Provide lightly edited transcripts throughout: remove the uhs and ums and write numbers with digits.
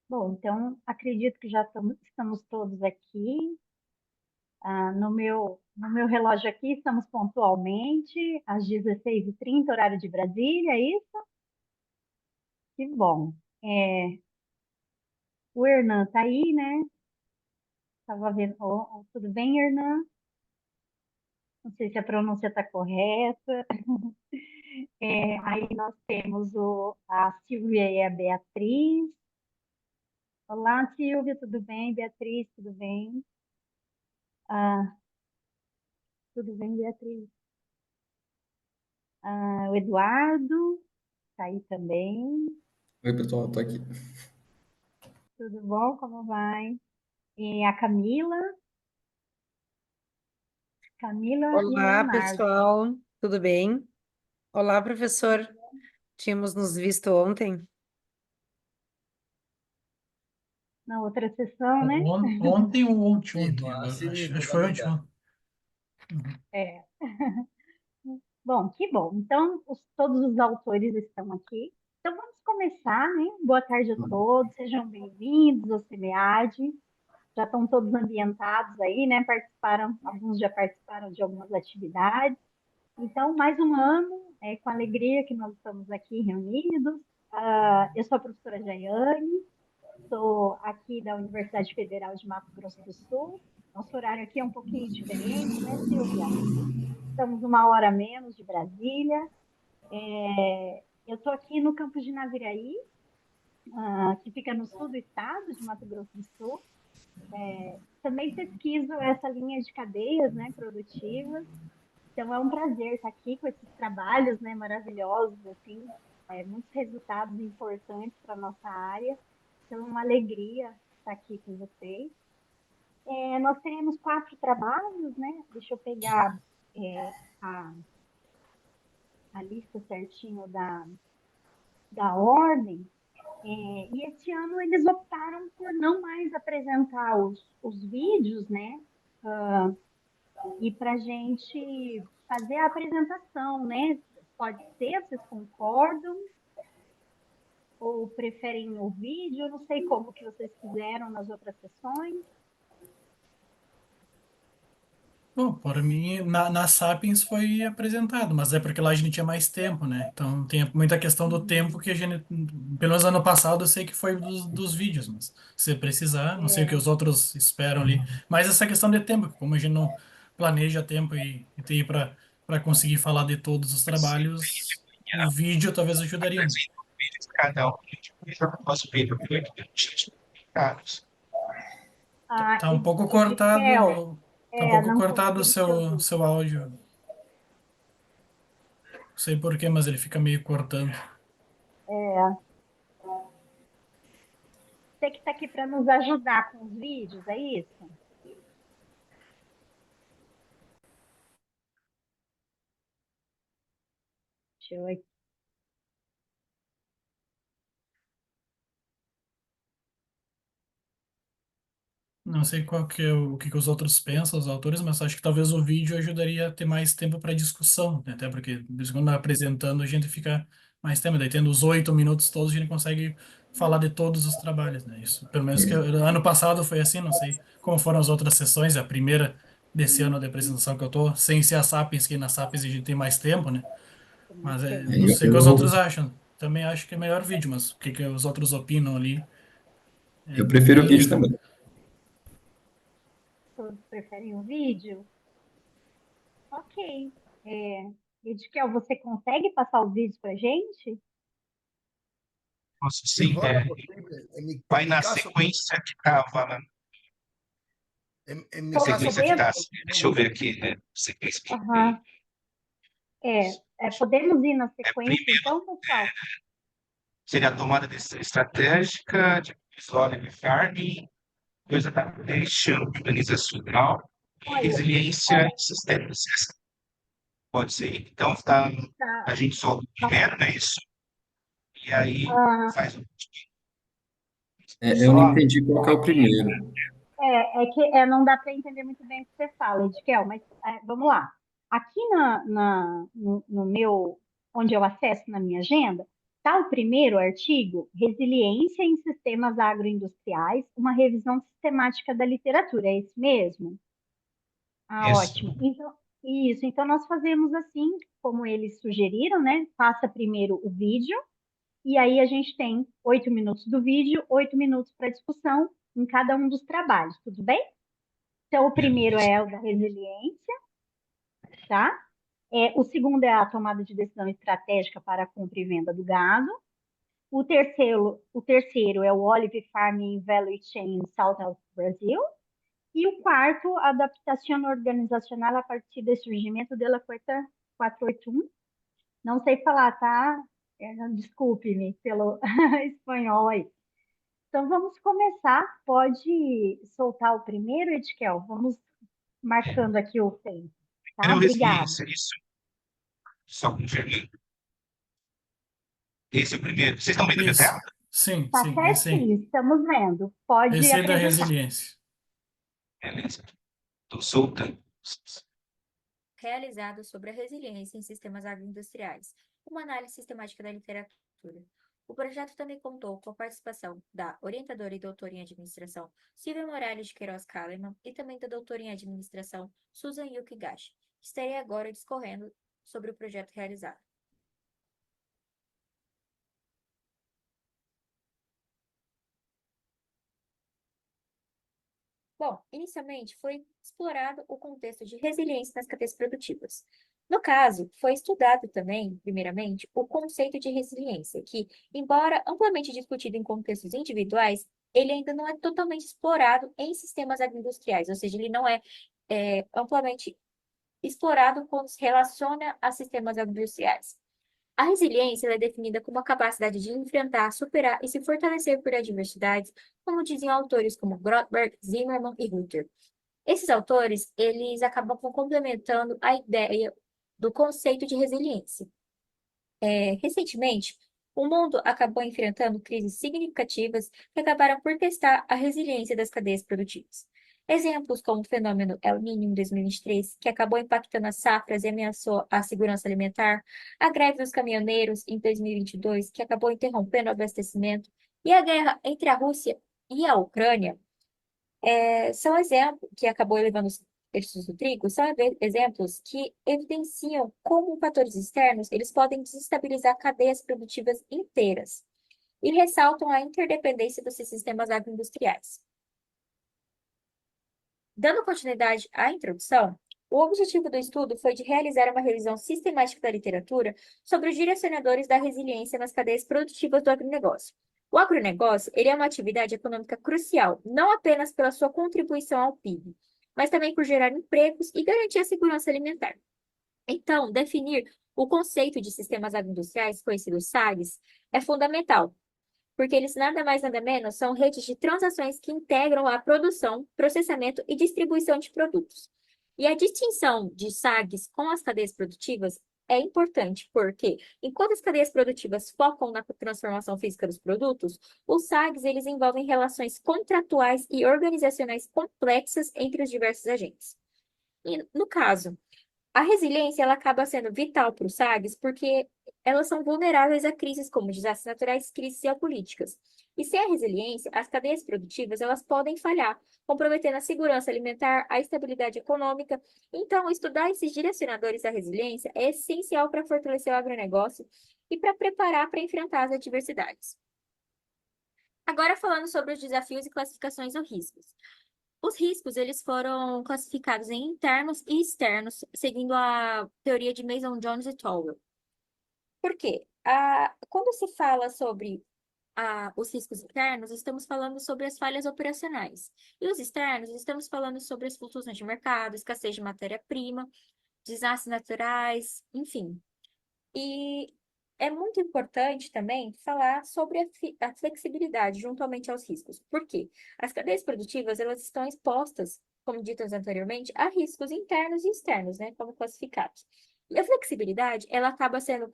Bom, então acredito que já estamos todos aqui. No meu relógio aqui, estamos pontualmente às 16h30, horário de Brasília, é isso? Que bom. É, o Hernan está aí, né? Estava vendo. Tudo bem, Hernan? Não sei se a pronúncia está correta. Aí nós temos a Silvia e a Beatriz. Olá, Silvia, tudo bem? Beatriz, tudo bem? Ah, tudo bem, Beatriz? O Eduardo está aí também. Oi, pessoal, tô aqui. Tudo bom? Como vai? E a Camila e o Olá, Leonardo. pessoal, tudo bem? Olá, professor. Tínhamos nos visto ontem. Na outra sessão, né? Ontem ou Sim, ontem, no agora. Ace Acho que foi ontem, Modalidade. não. Uhum. É. Bom, que bom. Então, todos os autores estão aqui. Então, vamos começar, né? Boa tarde a todos, sejam bem-vindos ao SEMEAD. Já estão todos ambientados aí, né? Alguns já participaram de algumas atividades. Então, mais um ano, com alegria que nós estamos aqui reunidos. Eu sou a professora Jaiane, sou aqui da Universidade Federal de Mato Grosso do Sul. Nosso horário aqui é um pouquinho diferente, né, Silvia? Estamos uma hora a menos de Brasília. Eu estou aqui no campus de Naviraí, que fica no sul do estado de Mato Grosso do Sul. Também pesquiso essa linha de cadeias, né, produtivas. Então é um prazer estar aqui com esses trabalhos, né, maravilhosos, assim, muitos resultados importantes para a nossa área. Então é uma alegria estar aqui com vocês. Nós teremos 4 trabalhos, né? Deixa eu pegar a, a lista certinho da ordem. E esse ano eles optaram por não mais apresentar os vídeos, né? E para a gente fazer a apresentação, né? Pode ser, vocês concordam? Ou preferem o vídeo? Eu não sei como que vocês fizeram nas outras sessões. Bom, por mim, na Sapiens foi apresentado, mas é porque lá a gente tinha mais tempo, né? Então tem muita questão do tempo que a gente, pelo menos ano passado, eu sei que foi dos vídeos, mas se precisar, não sei o que É, os outros esperam ali. Mas essa questão de tempo, como a gente não planeja tempo e tem para conseguir falar de todos os trabalhos, o vídeo talvez ajudaria. Cada um o nosso vídeo Tá um pouco Edikel, cortado, tá um pouco não cortado o conseguimos te seu, ouvir. seu áudio. Não sei por quê, mas ele fica meio cortando. É, você que está aqui para nos ajudar com os vídeos, é isso? Deixa eu aqui. Não sei qual que é o que que os outros pensam, os autores, mas acho que talvez o vídeo ajudaria a ter mais tempo para discussão, né? Até porque, de vez em quando, apresentando, a gente fica mais tempo. Daí, tendo os 8 minutos todos, a gente consegue falar de todos os trabalhos, né? Isso, pelo menos que ano passado foi assim, não sei como foram as outras sessões, a primeira desse ano de apresentação que eu tô, sem ser a Sapiens, que na Sapiens a gente tem mais tempo, né? Tem mais Mas tempo. não sei o que os outros Eu, acham. Também acho que é melhor vídeo, mas o que que os outros opinam ali eu é prefiro o bem vídeo indiferente. também. Todos preferem o vídeo? Ok. Edikel, você consegue passar os vídeos para gente? Nossa, sim, vai na sequência que estava, né? Sequência que tá. Podemos? Deixa eu ver aqui, né? Sequência que Aham. Podemos ir na sequência, primeiro então, pessoal? seria a tomada de decisão estratégica, de episódio de farming, depois adaptation, organizacional e Olha, resiliência e sistemas. Pode ser. Então, tá, tá. a gente solta o primeiro, né? Isso. E aí Ah, faz Eu não só. entendi qual que é o primeiro. não dá para entender muito bem o que você fala, Edkel, mas vamos lá. Aqui no meu, onde eu acesso na minha agenda, Tá o primeiro artigo, Resiliência em Sistemas Agroindustriais, uma revisão sistemática da literatura, é esse mesmo? Ah, Isso. ótimo. Então, isso. Então, nós fazemos assim, como eles sugeriram, né? Passa primeiro o vídeo, e aí a gente tem 8 minutos do vídeo, 8 minutos para discussão em cada um dos trabalhos, tudo bem? Então, o primeiro Beleza. é o da resiliência, tá? O segundo é a tomada de decisão estratégica para a compra e venda do gado. O terceiro é o Olive Farming Value Chain South of Brazil. E o quarto, adaptação organizacional a partir do surgimento da Porta 481. Não sei falar, tá? Desculpe-me pelo espanhol aí. Então, vamos começar. Pode soltar o primeiro, Edkel? Vamos marcando aqui o tempo, tá? Era o Obrigada. resiliência, isso. Só confirmando. Esse é o primeiro. Vocês estão vendo a minha Isso. tela? Sim, Tá sim, esse aí. certinho, estamos vendo. Pode Esse aí da apresentar. resiliência. Beleza. Estou soltando. Realizado sobre a resiliência em sistemas agroindustriais, uma análise sistemática da literatura. O projeto também contou com a participação da orientadora e doutora em administração Silvia Morales de Queiroz Kalimann e também da doutora em administração Susan Yuki Gashi, que estarei agora discorrendo sobre o projeto realizado. Bom, inicialmente foi explorado o contexto de resiliência nas cadeias produtivas. No caso, foi estudado também, primeiramente, o conceito de resiliência, que, embora amplamente discutido em contextos individuais, ele ainda não é totalmente explorado em sistemas agroindustriais, ou seja, ele não é, amplamente explorado quando se relaciona a sistemas agroindustriais. A resiliência ela é definida como a capacidade de enfrentar, superar e se fortalecer por adversidades, como dizem autores como Grotberg, Zimmermann e Ruther. Esses autores, eles acabam complementando a ideia do conceito de resiliência. Recentemente, o mundo acabou enfrentando crises significativas que acabaram por testar a resiliência das cadeias produtivas. Exemplos como o fenômeno El Niño em 2023, que acabou impactando as safras e ameaçou a segurança alimentar, a greve dos caminhoneiros em 2022, que acabou interrompendo o abastecimento, e a guerra entre a Rússia e a Ucrânia, são exemplos que acabou elevando os preços do trigo, são exemplos que evidenciam como fatores externos eles podem desestabilizar cadeias produtivas inteiras e ressaltam a interdependência dos sistemas agroindustriais. Dando continuidade à introdução, o objetivo do estudo foi de realizar uma revisão sistemática da literatura sobre os direcionadores da resiliência nas cadeias produtivas do agronegócio. O agronegócio, ele é uma atividade econômica crucial, não apenas pela sua contribuição ao PIB, mas também por gerar empregos e garantir a segurança alimentar. Então, definir o conceito de sistemas agroindustriais, conhecidos SAGs, é fundamental, porque eles nada mais nada menos são redes de transações que integram a produção, processamento e distribuição de produtos. E a distinção de SAGs com as cadeias produtivas é importante, porque enquanto as cadeias produtivas focam na transformação física dos produtos, os SAGs eles envolvem relações contratuais e organizacionais complexas entre os diversos agentes. E, no caso, a resiliência ela acaba sendo vital para os SAGs porque elas são vulneráveis a crises como desastres naturais, crises geopolíticas. E sem a resiliência, as cadeias produtivas elas podem falhar, comprometendo a segurança alimentar, a estabilidade econômica. Então, estudar esses direcionadores da resiliência é essencial para fortalecer o agronegócio e para preparar para enfrentar as adversidades. Agora falando sobre os desafios e classificações dos riscos. Os riscos, eles foram classificados em internos e externos, seguindo a teoria de Mason-Jones e Towle. Por quê? Quando se fala sobre os riscos internos, estamos falando sobre as falhas operacionais. E os externos, estamos falando sobre as flutuações de mercado, escassez de matéria-prima, desastres naturais, enfim. E é muito importante também falar sobre a flexibilidade juntamente aos riscos. Por quê? As cadeias produtivas, elas estão expostas, como ditas anteriormente, a riscos internos e externos, né, como classificados. E a flexibilidade, ela acaba sendo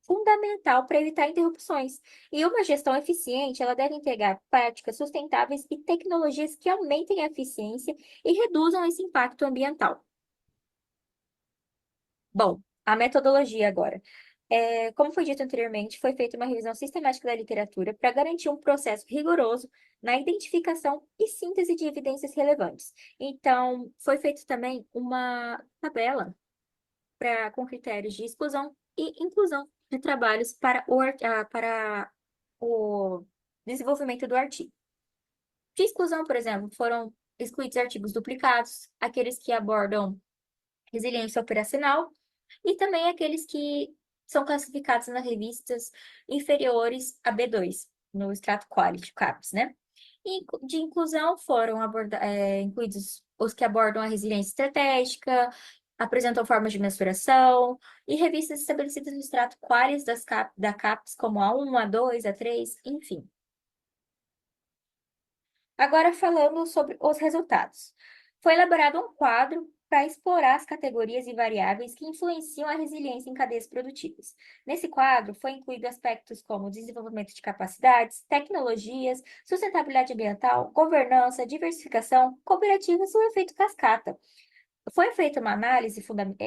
fundamental para evitar interrupções. E uma gestão eficiente, ela deve integrar práticas sustentáveis e tecnologias que aumentem a eficiência e reduzam esse impacto ambiental. Bom, a metodologia agora. como foi dito anteriormente, foi feita uma revisão sistemática da literatura para garantir um processo rigoroso na identificação e síntese de evidências relevantes. Então, foi feita também uma tabela com critérios de exclusão e inclusão de trabalhos para o desenvolvimento do artigo. De exclusão, por exemplo, foram excluídos artigos duplicados, aqueles que abordam resiliência operacional e também aqueles que são classificados nas revistas inferiores a B2, no extrato quality, CAPES, né? E de inclusão foram incluídos os que abordam a resiliência estratégica, apresentam formas de mensuração, e revistas estabelecidas no extrato qualis da CAPES, como A1, A2, A3, enfim. Agora falando sobre os resultados. Foi elaborado um quadro para explorar as categorias e variáveis que influenciam a resiliência em cadeias produtivas. Nesse quadro, foi incluído aspectos como desenvolvimento de capacidades, tecnologias, sustentabilidade ambiental, governança, diversificação, cooperativas e o efeito cascata. Foi feita uma análise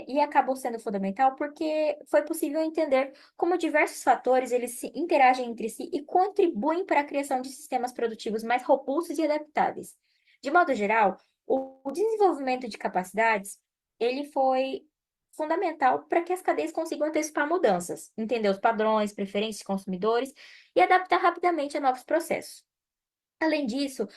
e acabou sendo fundamental porque foi possível entender como diversos fatores eles se interagem entre si e contribuem para a criação de sistemas produtivos mais robustos e adaptáveis. De modo geral, o desenvolvimento de capacidades ele foi fundamental para que as cadeias consigam antecipar mudanças, entender os padrões, preferências de consumidores e adaptar rapidamente a novos processos. Além disso,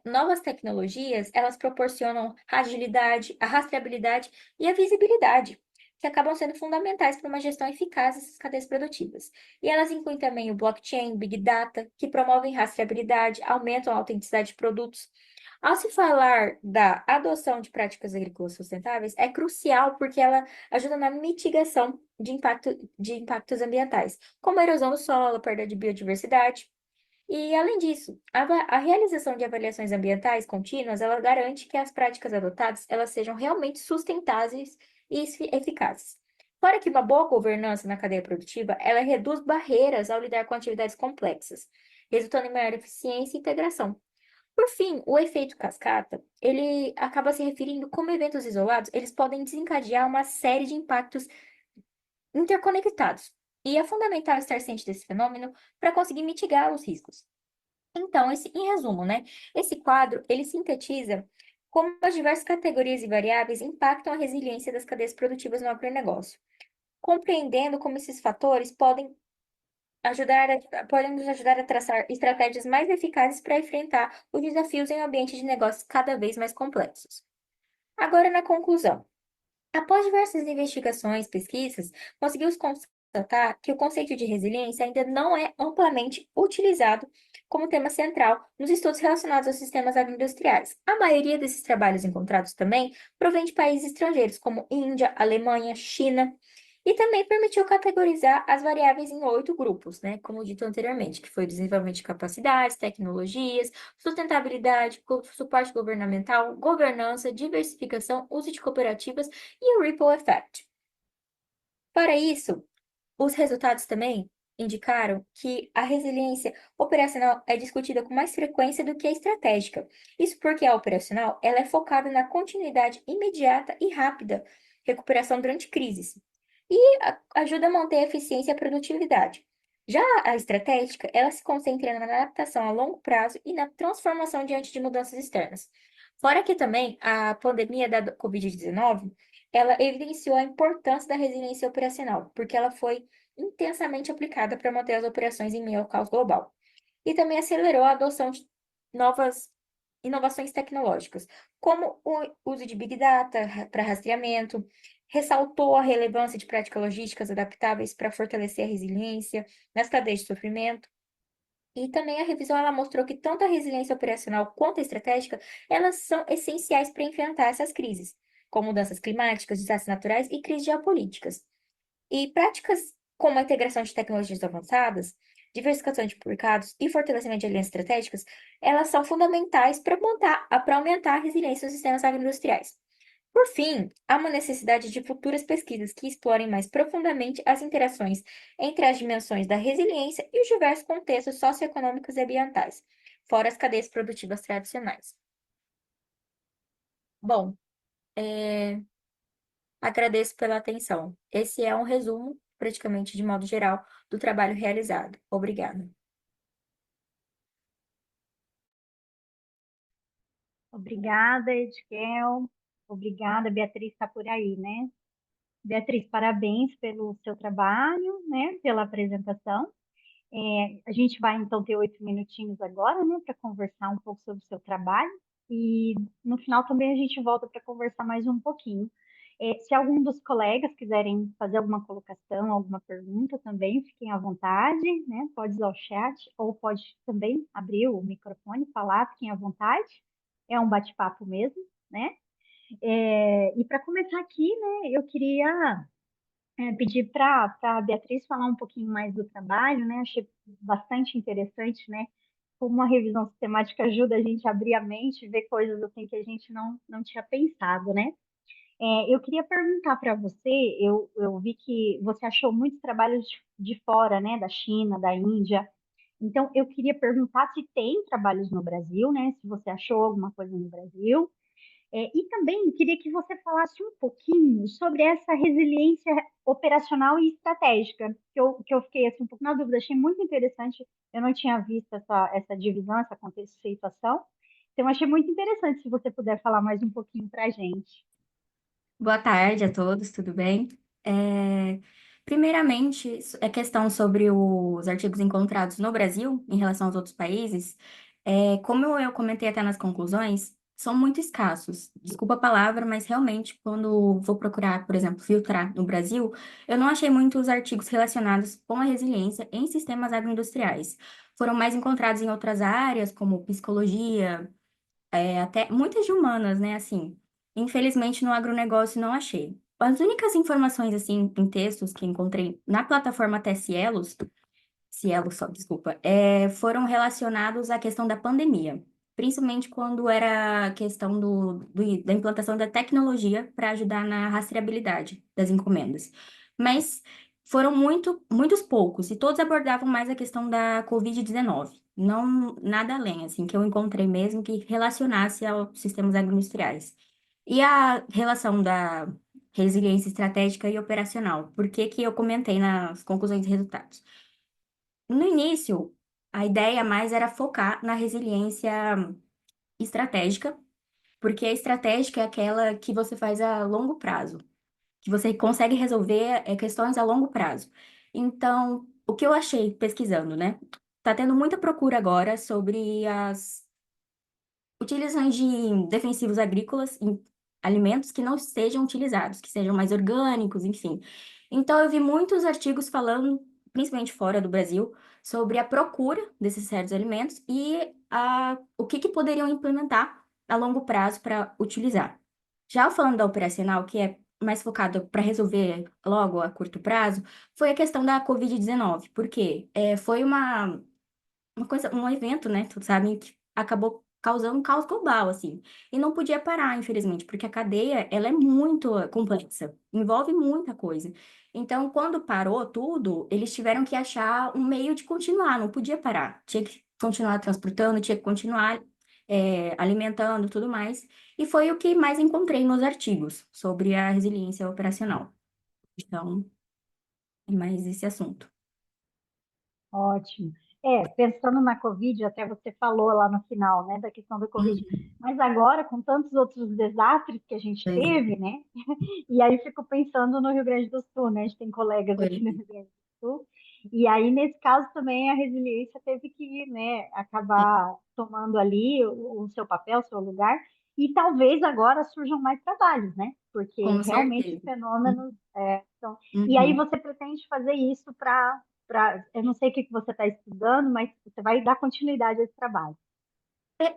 novas tecnologias, elas proporcionam a agilidade, a rastreabilidade e a visibilidade, que acabam sendo fundamentais para uma gestão eficaz dessas cadeias produtivas. E elas incluem também o blockchain, Big Data, que promovem rastreabilidade, aumentam a autenticidade de produtos. Ao se falar da adoção de práticas agrícolas sustentáveis, é crucial porque ela ajuda na mitigação de impactos ambientais, como a erosão do solo, perda de biodiversidade. E, além disso, a realização de avaliações ambientais contínuas, ela garante que as práticas adotadas, elas sejam realmente sustentáveis e eficazes. Fora que uma boa governança na cadeia produtiva, ela reduz barreiras ao lidar com atividades complexas, resultando em maior eficiência e integração. Por fim, o efeito cascata, ele acaba se referindo como eventos isolados, eles podem desencadear uma série de impactos interconectados. E é fundamental estar ciente desse fenômeno para conseguir mitigar os riscos. Então, em resumo, né? Esse quadro, ele sintetiza como as diversas categorias e variáveis impactam a resiliência das cadeias produtivas no agronegócio, compreendendo como esses fatores podem nos ajudar a traçar estratégias mais eficazes para enfrentar os desafios em um ambiente de negócios cada vez mais complexos. Agora, na conclusão. Após diversas investigações, pesquisas, conseguimos constatar que o conceito de resiliência ainda não é amplamente utilizado como tema central nos estudos relacionados aos sistemas agroindustriais. A maioria desses trabalhos encontrados também provém de países estrangeiros, como Índia, Alemanha, China, e também permitiu categorizar as variáveis em 8 grupos, né, como dito anteriormente, que foi o desenvolvimento de capacidades, tecnologias, sustentabilidade, suporte governamental, governança, diversificação, uso de cooperativas e o ripple effect. Para isso, os resultados também indicaram que a resiliência operacional é discutida com mais frequência do que a estratégica. Isso porque a operacional ela é focada na continuidade imediata e rápida, recuperação durante crises, e ajuda a manter a eficiência e a produtividade. Já a estratégica, ela se concentra na adaptação a longo prazo e na transformação diante de mudanças externas. Fora que também a pandemia da Covid-19, ela evidenciou a importância da resiliência operacional, porque ela foi intensamente aplicada para manter as operações em meio ao caos global. E também acelerou a adoção de novas inovações tecnológicas, como o uso de Big Data para rastreamento, ressaltou a relevância de práticas logísticas adaptáveis para fortalecer a resiliência nas cadeias de sofrimento. E também a revisão ela mostrou que tanto a resiliência operacional quanto a estratégica, elas são essenciais para enfrentar essas crises, como mudanças climáticas, desastres naturais e crises geopolíticas. E práticas como a integração de tecnologias avançadas, diversificação de mercados e fortalecimento de alianças estratégicas, elas são fundamentais para aumentar a resiliência dos sistemas agroindustriais. Por fim, há uma necessidade de futuras pesquisas que explorem mais profundamente as interações entre as dimensões da resiliência e os diversos contextos socioeconômicos e ambientais, fora as cadeias produtivas tradicionais. Bom, agradeço pela atenção. Esse é um resumo praticamente de modo geral, do trabalho realizado. Obrigada. Obrigada, Edkel. Obrigada, Beatriz está por aí, né? Beatriz, parabéns pelo seu trabalho, né? Pela apresentação. A gente vai então ter 8 minutinhos agora, né, para conversar um pouco sobre o seu trabalho e no final também a gente volta para conversar mais um pouquinho. Se algum dos colegas quiserem fazer alguma colocação, alguma pergunta também, fiquem à vontade, né? Pode usar o chat ou pode também abrir o microfone, falar, fiquem à vontade. É um bate-papo mesmo, né? E para começar aqui, né, eu queria pedir para a Beatriz falar um pouquinho mais do trabalho, né? Achei bastante interessante, né? Como a revisão sistemática ajuda a gente a abrir a mente, ver coisas assim que a gente não tinha pensado, né? Eu queria perguntar para você, eu vi que você achou muitos trabalhos de fora, né? Da China, da Índia. Então, eu queria perguntar se tem trabalhos no Brasil, né? Se você achou alguma coisa no Brasil. E também queria que você falasse um pouquinho sobre essa resiliência operacional e estratégica, que eu fiquei assim, um pouco na dúvida, achei muito interessante, eu não tinha visto essa divisão, essa conceituação, então achei muito interessante se você puder falar mais um pouquinho para a gente. Boa tarde a todos, tudo bem? É, Primeiramente, a questão sobre os artigos encontrados no Brasil em relação aos outros países, como eu comentei até nas conclusões, são muito escassos. Desculpa a palavra, mas realmente, quando vou procurar, por exemplo, filtrar no Brasil, eu não achei muitos artigos relacionados com a resiliência em sistemas agroindustriais. Foram mais encontrados em outras áreas, como psicologia, até muitas de humanas, né, assim. Infelizmente, no agronegócio não achei. As únicas informações, assim, em textos que encontrei na plataforma até Cielos só, desculpa, foram relacionados à questão da pandemia, principalmente quando era a questão da implantação da tecnologia para ajudar na rastreabilidade das encomendas. Mas foram muitos poucos, e todos abordavam mais a questão da Covid-19. Não nada além, assim, que eu encontrei mesmo que relacionasse aos sistemas agroindustriais. E a relação da resiliência estratégica e operacional, por que que eu comentei nas conclusões e resultados? No início, a ideia mais era focar na resiliência estratégica, porque a estratégica é aquela que você faz a longo prazo, que você consegue resolver questões a longo prazo. Então, o que eu achei pesquisando, né? Tá tendo muita procura agora sobre as utilizações de defensivos agrícolas em alimentos que não sejam utilizados, que sejam mais orgânicos, enfim. Então, eu vi muitos artigos falando, principalmente fora do Brasil, sobre a procura desses certos alimentos e o que poderiam implementar a longo prazo para utilizar. Já falando da operacional, que é mais focado para resolver logo a curto prazo, foi a questão da Covid-19, porque foi uma coisa, um evento, né? Tu sabe, que acabou causando um caos global, assim. E não podia parar, infelizmente, porque a cadeia, ela é muito complexa, envolve muita coisa. Então, quando parou tudo, eles tiveram que achar um meio de continuar, não podia parar. Tinha que continuar transportando, tinha que continuar alimentando, tudo mais. E foi o que mais encontrei nos artigos sobre a resiliência operacional. Então, é mais esse assunto. Ótimo. Pensando na Covid, até você falou lá no final, né, da questão da Covid, mas agora, com tantos outros desastres que a gente Pois é. teve, né, e aí fico pensando no Rio Grande do Sul, né, a gente tem colegas Pois aqui no é. Rio Grande do Sul, e aí, nesse caso, também a resiliência teve que, né, acabar tomando ali o seu papel, o seu lugar, e talvez agora surjam mais trabalhos, né, porque Com realmente certeza. fenômenos, e aí Uhum. você pretende fazer isso eu não sei o que você está estudando, mas você vai dar continuidade a esse trabalho.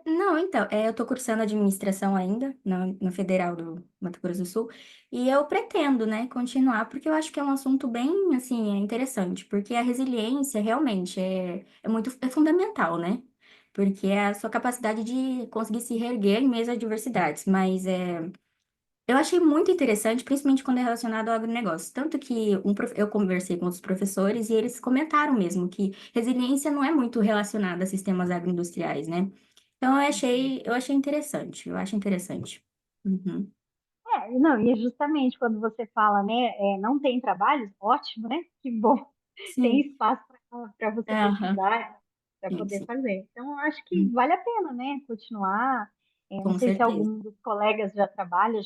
Não, então, eu estou cursando administração ainda na Federal do Mato Grosso do Sul, e eu pretendo, né, continuar, porque eu acho que é um assunto bem, assim, interessante, porque a resiliência realmente é fundamental, né? Porque é a sua capacidade de conseguir se reerguer em meio às adversidades, mas eu achei muito interessante, principalmente quando é relacionado ao agronegócio. Tanto que eu conversei com outros professores e eles comentaram mesmo que resiliência não é muito relacionada a sistemas agroindustriais, né? Então eu achei interessante, eu acho interessante. Uhum. Não, e é justamente quando você fala, né, não tem trabalhos, ótimo, né? Que bom, tem Sim. espaço para você Aham. pesquisar, para Sim, poder sim. fazer. Então, eu acho que vale a pena, né, continuar. Não Com sei se certeza. algum dos colegas já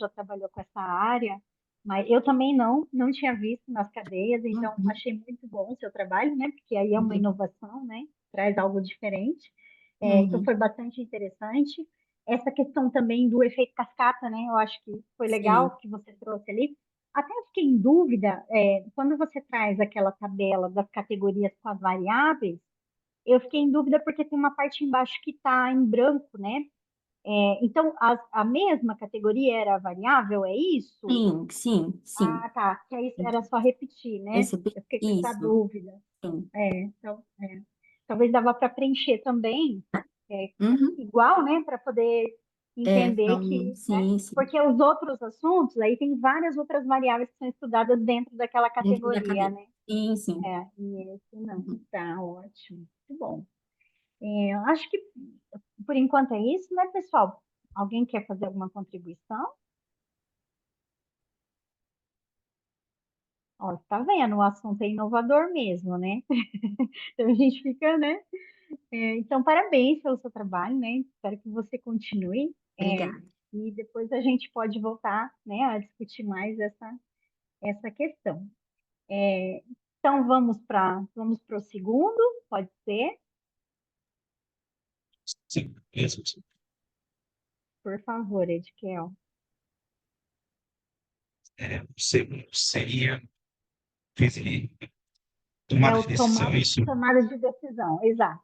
trabalhou com essa área, mas eu também não tinha visto nas cadeias, então Uhum. achei muito bom o seu trabalho, né, porque aí é uma Obrigada. inovação, né, traz algo diferente. Então, Uhum. foi bastante interessante. Essa questão também do efeito cascata, né, eu acho que foi Sim. legal que você trouxe ali. Até eu fiquei em dúvida, quando você traz aquela tabela das categorias com as variáveis, eu fiquei em dúvida porque tem uma parte embaixo que está em branco, né? Então, a mesma categoria era variável, é isso? Sim, sim, sim. Ah, tá. Que aí era só repetir, né? Eu fiquei com essa Isso. dúvida. Sim. Então, talvez dava para preencher também, Uhum. igual, né? Para poder entender Não, que, né? sim, sim. Porque os outros assuntos, aí tem várias outras variáveis que são estudadas dentro daquela Dentro da categoria, cadeia. né? Sim, sim. E esse não. Uhum. Tá ótimo. Muito bom. Eu acho que por enquanto é isso, né, pessoal? Alguém quer fazer alguma contribuição? Ó, tá vendo? O assunto é inovador mesmo, né? Então a gente fica, né? Então, parabéns pelo seu trabalho, né? Espero que você continue. Obrigada. E depois a gente pode voltar, né, a discutir mais essa questão. Então, vamos para o segundo, pode ser? Sim, isso. Por favor, Edkel. O segundo seria definir É tomada o de decisão, isso. tomada de decisão, exato.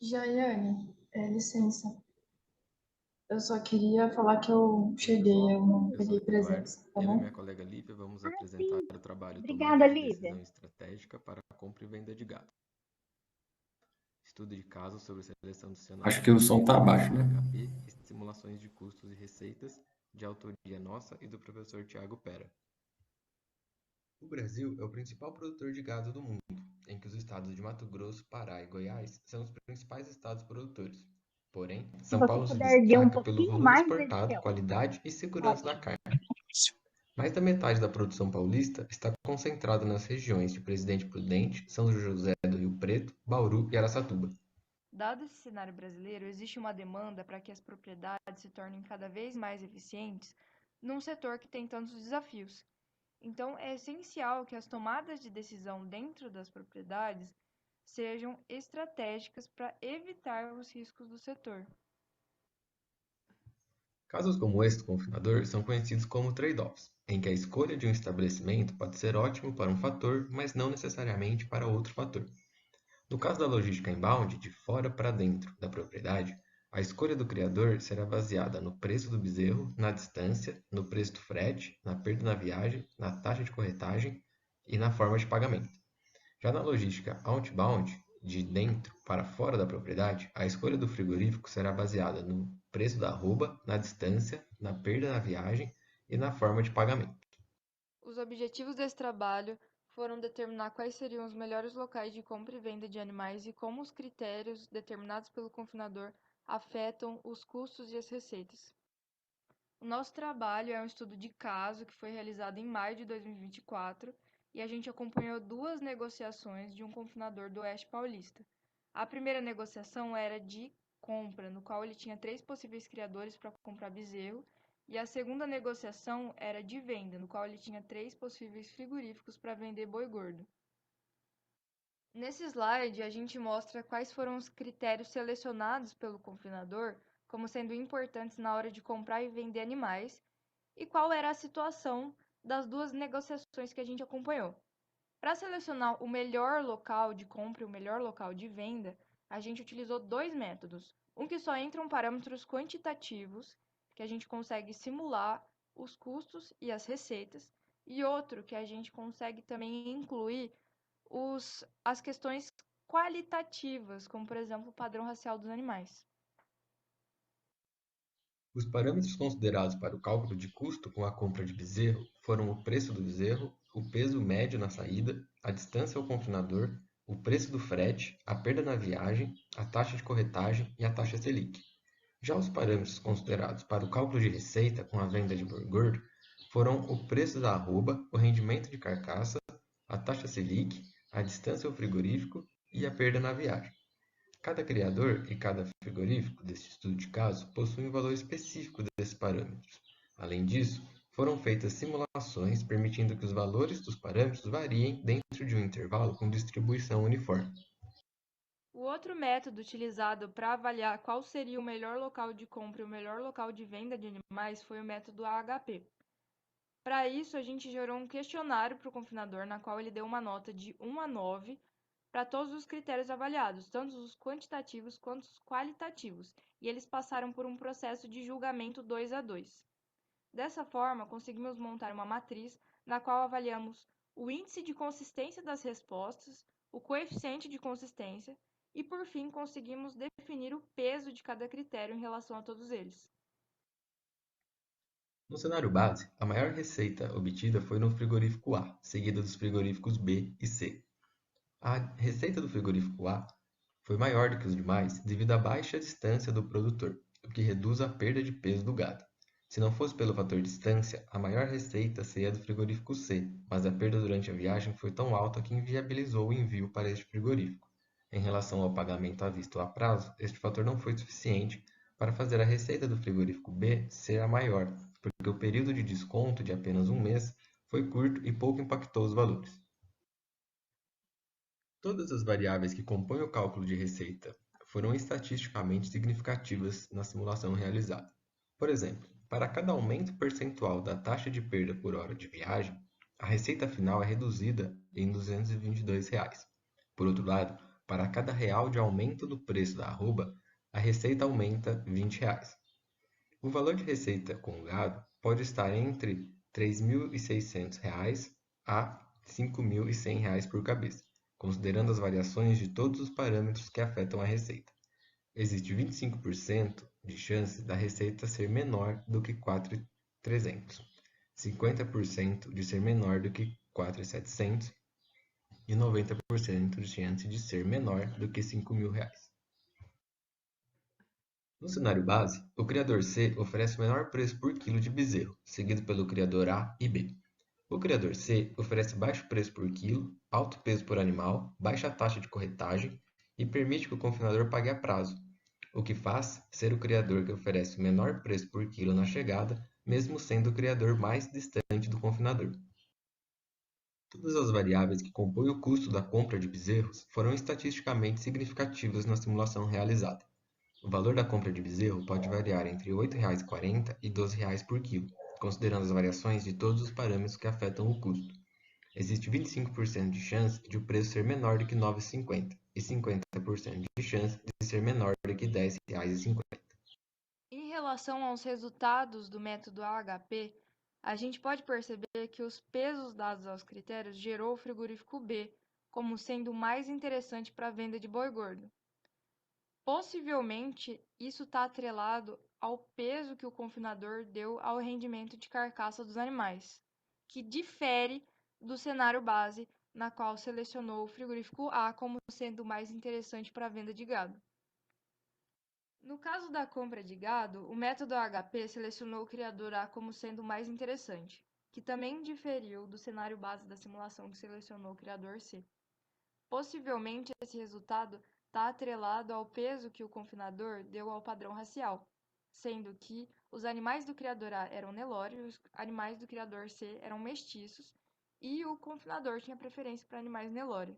Jaiane, licença. Eu só queria falar que eu cheguei, eu não Eu sou peguei o Eduardo. presença, tá Eu e bom? minha colega Lívia vamos Ah, apresentar sim. o trabalho Obrigada, Tomada de Lívia. Decisão Estratégica para a Compra e Venda de Gado. Estudo de caso sobre seleção adicional Acho de que o som tá propriedades baixo, né? HPP e simulações de custos e receitas, de autoria nossa e do professor Tiago Pera. O Brasil é o principal produtor de gado do mundo, em que os estados de Mato Grosso, Pará e Goiás são os principais estados produtores. Porém, Se São você Paulo se puder erguer um destaca pelo pouquinho volume mais, exportado, Edkel. qualidade e segurança da Ótimo. carne. Mais da metade da produção paulista está concentrada nas regiões de Presidente Prudente, São José do Rio Preto, Bauru e Araçatuba. Dado esse cenário brasileiro, existe uma demanda para que as propriedades se tornem cada vez mais eficientes num setor que tem tantos desafios. Então, é essencial que as tomadas de decisão dentro das propriedades sejam estratégicas para evitar os riscos do setor. Casos como este confinador são conhecidos como trade-offs, em que a escolha de um estabelecimento pode ser ótimo para um fator, mas não necessariamente para outro fator. No caso da logística inbound, de fora para dentro da propriedade, a escolha do criador será baseada no preço do bezerro, na distância, no preço do frete, na perda na viagem, na taxa de corretagem e na forma de pagamento. Já na logística outbound, de dentro para fora da propriedade, a escolha do frigorífico será baseada no preço da arroba, na distância, na perda na viagem e na forma de pagamento. Os objetivos desse trabalho foram determinar quais seriam os melhores locais de compra e venda de animais e como os critérios determinados pelo confinador afetam os custos e as receitas. O nosso trabalho é um estudo de caso que foi realizado em maio de 2024 e a gente acompanhou duas negociações de um confinador do Oeste Paulista. A primeira negociação era de compra, no qual ele tinha 3 possíveis criadores para comprar bezerro, e a segunda negociação era de venda, no qual ele tinha 3 possíveis frigoríficos para vender boi gordo. Nesse slide, a gente mostra quais foram os critérios selecionados pelo confinador como sendo importantes na hora de comprar e vender animais e qual era a situação das duas negociações que a gente acompanhou. Para selecionar o melhor local de compra e o melhor local de venda, a gente utilizou dois métodos. Um que só entram parâmetros quantitativos, que a gente consegue simular os custos e as receitas, e outro que a gente consegue também incluir as questões qualitativas, como por exemplo o padrão racial dos animais. Os parâmetros considerados para o cálculo de custo com a compra de bezerro foram o preço do bezerro, o peso médio na saída, a distância ao confinador, o preço do frete, a perda na viagem, a taxa de corretagem e a taxa Selic. Já os parâmetros considerados para o cálculo de receita com a venda de boi gordo foram o preço da arroba, o rendimento de carcaça, a taxa Selic, a distância ao frigorífico e a perda na viagem. Cada criador e cada frigorífico deste estudo de caso possui um valor específico desses parâmetros. Além disso, foram feitas simulações permitindo que os valores dos parâmetros variem dentro de um intervalo com distribuição uniforme. O outro método utilizado para avaliar qual seria o melhor local de compra e o melhor local de venda de animais foi o método AHP. Para isso, a gente gerou um questionário para o confinador, na qual ele deu uma nota de 1 a 9 para todos os critérios avaliados, tanto os quantitativos quanto os qualitativos, e eles passaram por um processo de julgamento 2 a 2. Dessa forma, conseguimos montar uma matriz na qual avaliamos o índice de consistência das respostas, o coeficiente de consistência e, por fim, conseguimos definir o peso de cada critério em relação a todos eles. No cenário base, a maior receita obtida foi no frigorífico A, seguida dos frigoríficos B e C. A receita do frigorífico A foi maior do que os demais devido à baixa distância do produtor, o que reduz a perda de peso do gado. Se não fosse pelo fator distância, a maior receita seria a do frigorífico C, mas a perda durante a viagem foi tão alta que inviabilizou o envio para este frigorífico. Em relação ao pagamento à vista ou a prazo, este fator não foi suficiente para fazer a receita do frigorífico B ser a maior, porque o período de desconto de apenas um mês foi curto e pouco impactou os valores. Todas as variáveis que compõem o cálculo de receita foram estatisticamente significativas na simulação realizada. Por exemplo, para cada aumento percentual da taxa de perda por hora de viagem, a receita final é reduzida em R$ 222. Por outro lado, para cada real de aumento do preço da arroba, a receita aumenta R$ 20. O valor de receita com gado pode estar entre R$ 3.600 a R$ 5.100 por cabeça, considerando as variações de todos os parâmetros que afetam a receita. Existe 25% de chance da receita ser menor do que R$ 4.300, 50% de ser menor do que R$ 4.700 e 90% de chance de ser menor do que R$ 5.000. No cenário base, o criador C oferece o menor preço por quilo de bezerro, seguido pelo criador A e B. O criador C oferece baixo preço por quilo, alto peso por animal, baixa taxa de corretagem e permite que o confinador pague a prazo, o que faz ser o criador que oferece o menor preço por quilo na chegada, mesmo sendo o criador mais distante do confinador. Todas as variáveis que compõem o custo da compra de bezerros foram estatisticamente significativas na simulação realizada. O valor da compra de bezerro pode variar entre R$ 8,40 e R$ 12 por quilo, considerando as variações de todos os parâmetros que afetam o custo. Existe 25% de chance de o preço ser menor do que R$ 9,50 e 50% de chance de ser menor do que R$ 10,50. Em relação aos resultados do método AHP, a gente pode perceber que os pesos dados aos critérios gerou o frigorífico B como sendo o mais interessante para a venda de boi gordo. Possivelmente, isso está atrelado ao peso que o confinador deu ao rendimento de carcaça dos animais, que difere do cenário base, na qual selecionou o frigorífico A como sendo o mais interessante para a venda de gado. No caso da compra de gado, o método AHP selecionou o criador A como sendo o mais interessante, que também diferiu do cenário base da simulação que selecionou o criador C. Possivelmente, esse resultado está atrelado ao peso que o confinador deu ao padrão racial, sendo que os animais do criador A eram Nelore e os animais do criador C eram mestiços, e o confinador tinha preferência para animais Nelore.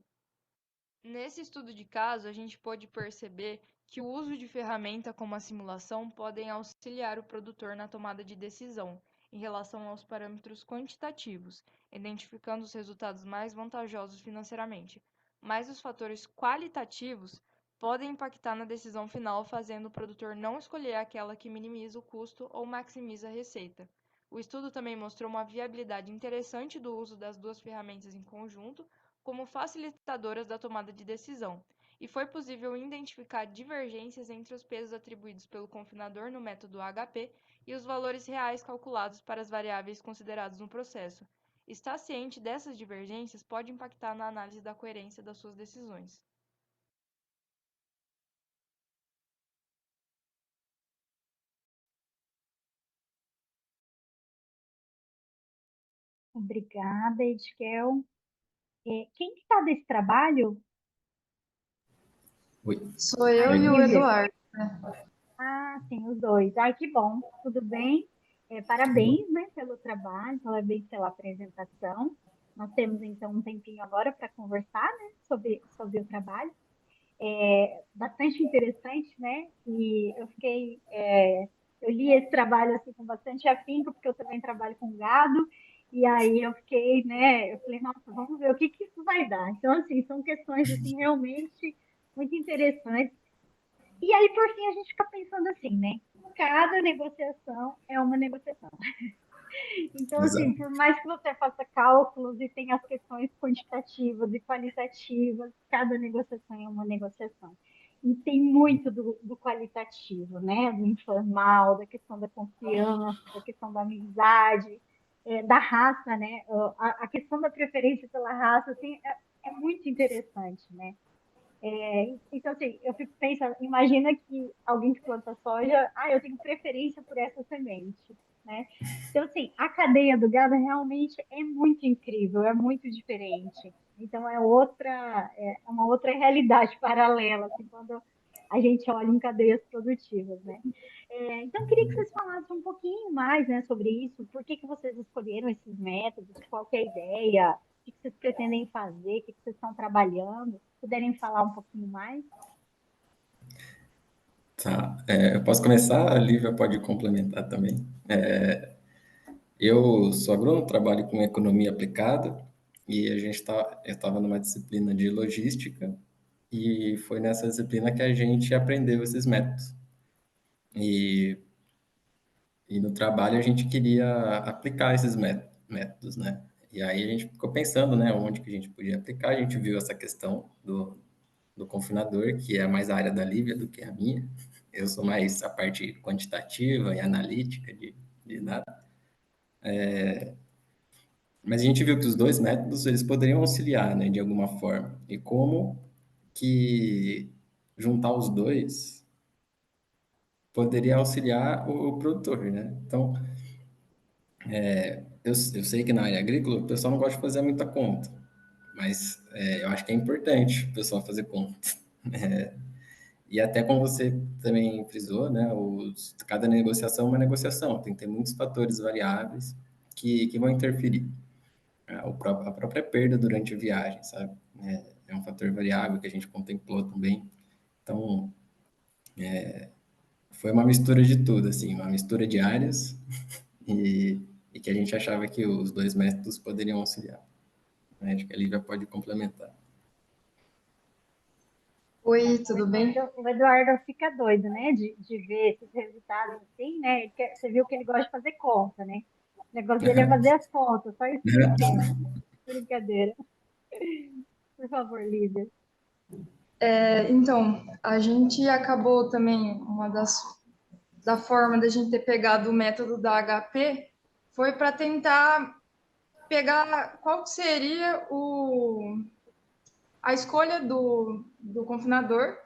Nesse estudo de caso, a gente pôde perceber que o uso de ferramenta como a simulação podem auxiliar o produtor na tomada de decisão em relação aos parâmetros quantitativos, identificando os resultados mais vantajosos financeiramente. Mas os fatores qualitativos podem impactar na decisão final, fazendo o produtor não escolher aquela que minimiza o custo ou maximiza a receita. O estudo também mostrou uma viabilidade interessante do uso das duas ferramentas em conjunto, como facilitadoras da tomada de decisão, e foi possível identificar divergências entre os pesos atribuídos pelo confinador no método AHP e os valores reais calculados para as variáveis consideradas no processo. Estar ciente dessas divergências pode impactar na análise da coerência das suas decisões. Obrigada, Edkel. Quem que está desse trabalho? Oi. Sou eu e o Lívia. Eduardo. Ah, sim, os dois. Ai, que bom. Tudo bem? Parabéns, né, pelo trabalho, parabéns pela apresentação. Nós temos, então, um tempinho agora para conversar, né, sobre o trabalho. Bastante interessante, né? E eu li esse trabalho assim com bastante afinco, porque eu também trabalho com gado, e aí eu fiquei, né? Eu falei, nossa, vamos ver o que que isso vai dar. Então, assim, são questões assim realmente muito interessantes. E aí, por fim, a gente fica pensando assim, né? Cada negociação é uma negociação. Então, assim, Exato. por mais que você faça cálculos e tenha as questões quantitativas e qualitativas, cada negociação é uma negociação. E tem muito do qualitativo, né? Do informal, da questão da confiança, da questão da amizade, da raça, né? A questão da preferência pela raça, assim, é muito interessante, né? Então, assim, eu fico pensando, imagina que alguém que planta soja, eu tenho preferência por essa semente, né? Então, assim, a cadeia do gado realmente é muito incrível, é muito diferente. Então, é uma outra realidade paralela, assim, quando a gente olha em cadeias produtivas, né? Então, eu queria que vocês falassem um pouquinho mais, né, sobre isso, por que que vocês escolheram esses métodos, qual que é a ideia, o que que vocês pretendem fazer, o que que vocês estão trabalhando, puderem falar um pouquinho mais? Tá. Eu posso começar, a Lívia pode complementar também. Eu sou agrônomo, trabalho com economia aplicada e eu estava numa disciplina de logística e foi nessa disciplina que a gente aprendeu esses métodos. E, e no trabalho a gente queria aplicar esses métodos, né? E aí a gente ficou pensando, né, onde que a gente podia aplicar. A gente viu essa questão do confinador, que é mais a área da Lívia do que a minha. Eu sou mais a parte quantitativa e analítica de dados. Mas a gente viu que os dois métodos eles poderiam auxiliar, né, de alguma forma. E como que juntar os dois poderia auxiliar o produtor, né? Então, eu sei que na área agrícola o pessoal não gosta de fazer muita conta, mas eu acho que é importante o pessoal fazer conta. E até como você também frisou, né, cada negociação é uma negociação, tem que ter muitos fatores variáveis que vão interferir. A própria perda durante a viagem, sabe? É um fator variável que a gente contemplou também. Então, foi uma mistura de tudo, assim, uma mistura de áreas e que a gente achava que os dois métodos poderiam auxiliar. Acho que a Lívia pode complementar. Oi, O tudo bem? Eduardo fica doido, né, de ver esses resultados assim, né? Você viu que ele gosta de fazer conta, né? O negócio dele é fazer as contas, só isso que ele quer. Brincadeira. Por favor, Lívia. Então, a gente acabou também, da forma da gente ter pegado o método da HP foi para tentar pegar qual que seria a escolha do confinador,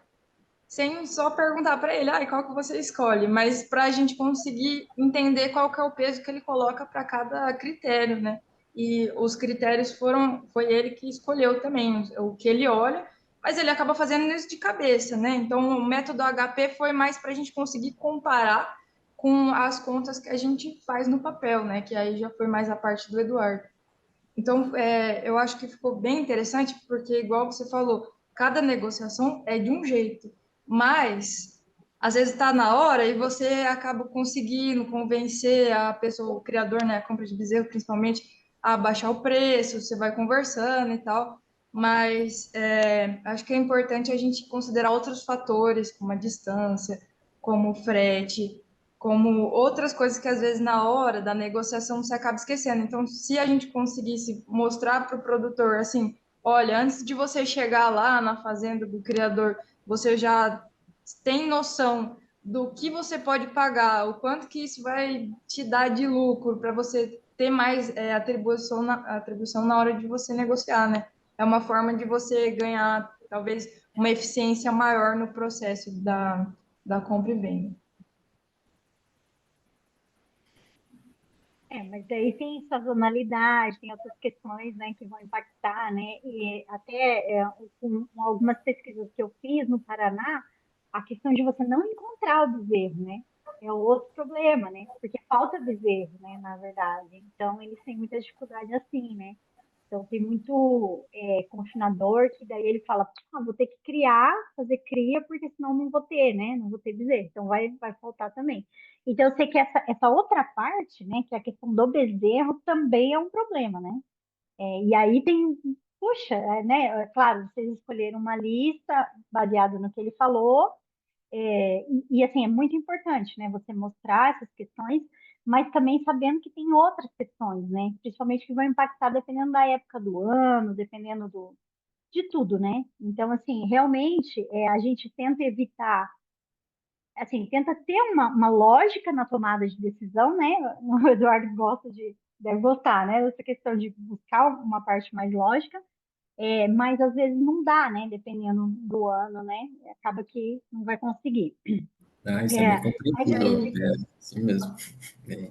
sem só perguntar para ele, qual que você escolhe, mas para a gente conseguir entender qual que é o peso que ele coloca para cada critério, né? E os critérios foi ele que escolheu também, o que ele olha, mas ele acaba fazendo isso de cabeça, né? Então, o método HP foi mais para a gente conseguir comparar com as contas que a gente faz no papel, né? Que aí já foi mais a parte do Eduardo. Então, eu acho que ficou bem interessante, porque, igual você falou, cada negociação é de um jeito, mas às vezes está na hora e você acaba conseguindo convencer a pessoa, o criador, né, a compra de bezerro principalmente, a baixar o preço, você vai conversando e tal, mas acho que é importante a gente considerar outros fatores, como a distância, como o frete, como outras coisas que às vezes na hora da negociação você acaba esquecendo. Então, se a gente conseguisse mostrar para o produtor assim olha, antes de você chegar lá na fazenda do criador, você já tem noção do que você pode pagar, o quanto que isso vai te dar de lucro para você ter mais atribuição na hora de você negociar, né? É uma forma de você ganhar, talvez, uma eficiência maior no processo da compra e venda. Mas daí tem sazonalidade, tem outras questões, né, que vão impactar, né, e até com algumas pesquisas que eu fiz no Paraná, a questão de você não encontrar o bezerro, né, é outro problema, né, porque falta bezerro, né, na verdade. Então, eles têm muita dificuldade assim, né. Então, tem muito confinador que daí ele fala, vou ter que criar, fazer cria, porque senão não vou ter, né? Não vou ter bezerro. Então, vai faltar também. Então, eu sei que essa outra parte, né, que é a questão do bezerro, também é um problema, né? E aí tem, puxa, né? Claro, vocês escolheram uma lista baseada no que ele falou, assim, é muito importante, né, você mostrar essas questões, mas também sabendo que tem outras questões, né, principalmente que vão impactar dependendo da época do ano, dependendo de tudo, né. Então, assim, realmente, a gente tenta evitar, assim, tenta ter uma lógica na tomada de decisão, né, o Eduardo deve gostar, né, dessa questão de buscar uma parte mais lógica, mas às vezes não dá, né, dependendo do ano, né, acaba que não vai conseguir. Isso é É, bem mas a compreensível, gente, é assim mesmo. É,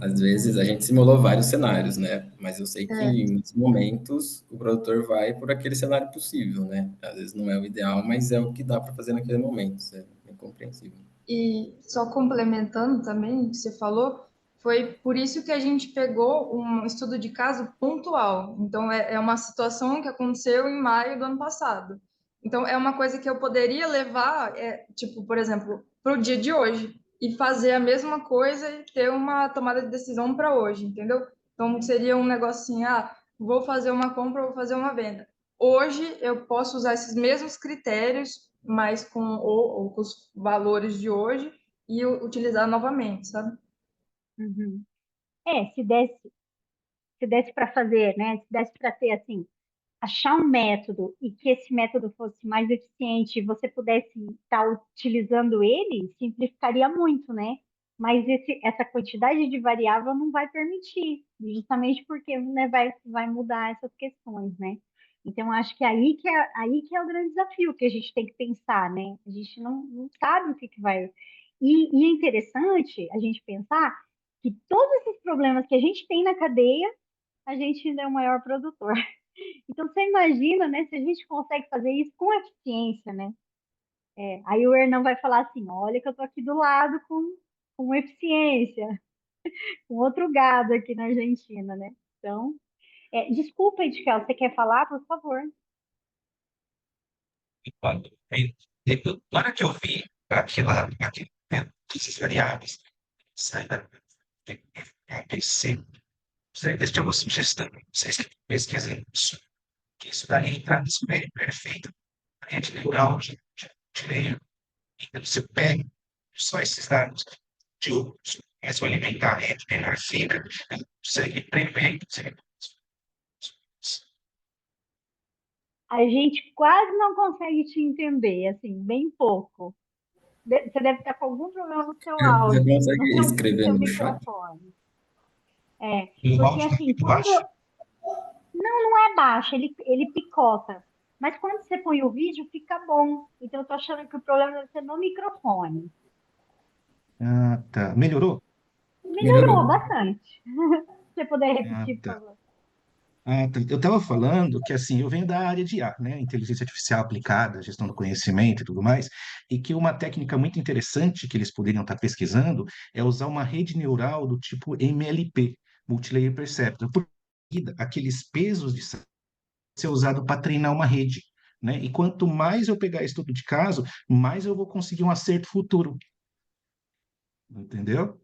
às vezes a gente simulou vários cenários, né? Mas eu sei que É. em muitos momentos o produtor vai por aquele cenário possível, né? Às vezes não é o ideal, mas é o que dá para fazer naquele momento. Isso é bem compreensível. E só complementando também o que você falou, foi por isso que a gente pegou um estudo de caso pontual. Então, é uma situação que aconteceu em maio do ano passado. Então, é uma coisa que eu poderia levar, tipo, por exemplo, para o dia de hoje e fazer a mesma coisa e ter uma tomada de decisão para hoje, entendeu? Então, seria um negócio assim, vou fazer uma compra, vou fazer uma venda. Hoje, eu posso usar esses mesmos critérios mas com os valores de hoje e utilizar novamente, sabe? uhum. Se desse para fazer, né? Se desse para ter assim, achar um método e que esse método fosse mais eficiente e você pudesse estar utilizando ele, simplificaria muito, né? Mas essa quantidade de variável não vai permitir, justamente porque, né, vai mudar essas questões, né? Então, acho que aí que é o grande desafio que a gente tem que pensar, né? A gente não sabe o que vai. E é interessante a gente pensar que todos esses problemas que a gente tem na cadeia, a gente ainda é o maior produtor. Então, você imagina, né, se a gente consegue fazer isso com eficiência, né? Aí o Hernan vai falar assim, olha que eu tô aqui do lado com eficiência, com outro gado aqui na Argentina, né? Então, desculpa, Edkel, você quer falar, por favor? Na hora que eu vi essas variáveis, sair da ABC, eles tinham uma sugestão, vocês que pesquisem isso, que isso daria entrada perfeito, a rede neural de leio. Então, se eu pego só esses dados de uso, começo a alimentar a rede menor fica, segue prefeito, A gente quase não consegue te entender, assim, bem pouco. Você deve estar com algum problema no seu Você áudio, no consegue no escrever seu no chat? microfone. o Porque áudio assim, muito baixo. não é baixo, ele picota. Mas quando você põe o vídeo, fica bom. Então, eu tô achando que o problema deve ser no microfone. Ah, tá. Melhorou? Melhorou Melhorou. bastante. Se você puder Ah, repetir, por tá. favor. Ah, tá. Eu estava falando que assim, eu venho da área de IA, né? Inteligência artificial aplicada, gestão do conhecimento e tudo mais, e que uma técnica muito interessante que eles poderiam estar pesquisando é usar uma rede neural do tipo MLP, Multilayer Perceptor, porque aqueles pesos de ser usado para treinar uma rede, né? E quanto mais eu pegar estudo de caso, mais eu vou conseguir um acerto futuro, entendeu?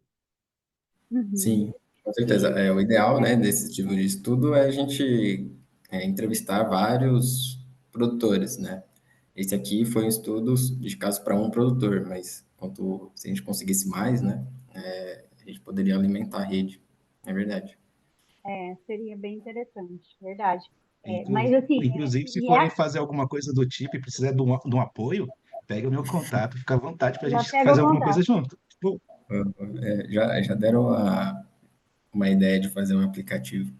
Uhum. Sim, com certeza. E, O ideal, né, desse tipo de estudo é a gente entrevistar vários produtores, né? Esse aqui foi um estudo de caso para um produtor, mas se a gente conseguisse mais, né, a gente poderia alimentar a rede. É verdade. seria bem interessante, verdade. Mas assim, Inclusive, se e forem fazer alguma coisa do tipo e precisar de um apoio, pega o meu contato, fica à vontade para a já gente pega o fazer alguma coisa contato. junto. Bom, Já deram uma ideia de fazer um aplicativo,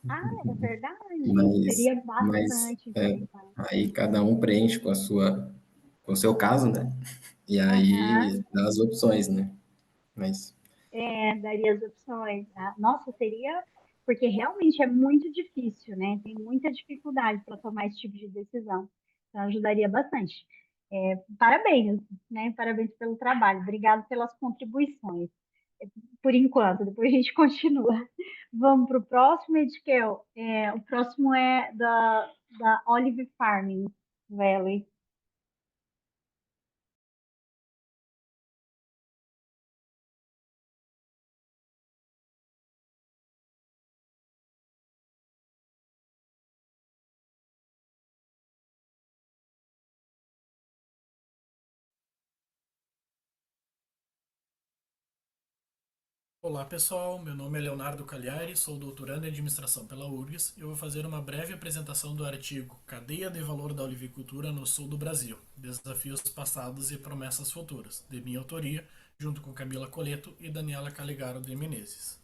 Ah, é verdade. mas, Seria mas bastante interessante. aí cada um preenche com o seu caso, né? E Aham. aí dá as opções, né? Mas Daria as opções. Nossa, seria, porque realmente é muito difícil, né? Tem muita dificuldade para tomar esse tipo de decisão. Então, ajudaria bastante. Parabéns, né? Parabéns pelo trabalho. Obrigado pelas contribuições. Por enquanto, depois a gente continua. Vamos para o próximo, Edkel. O próximo é da Olive Farming Valley. Olá pessoal, meu nome é Leonardo Cagliari, sou doutorando em administração pela URGS e eu vou fazer uma breve apresentação do artigo Cadeia de Valor da Olivicultura no Sul do Brasil, Desafios Passados e Promessas Futuras, de minha autoria, junto com Camila Coleto e Daniela Calegaro de Menezes.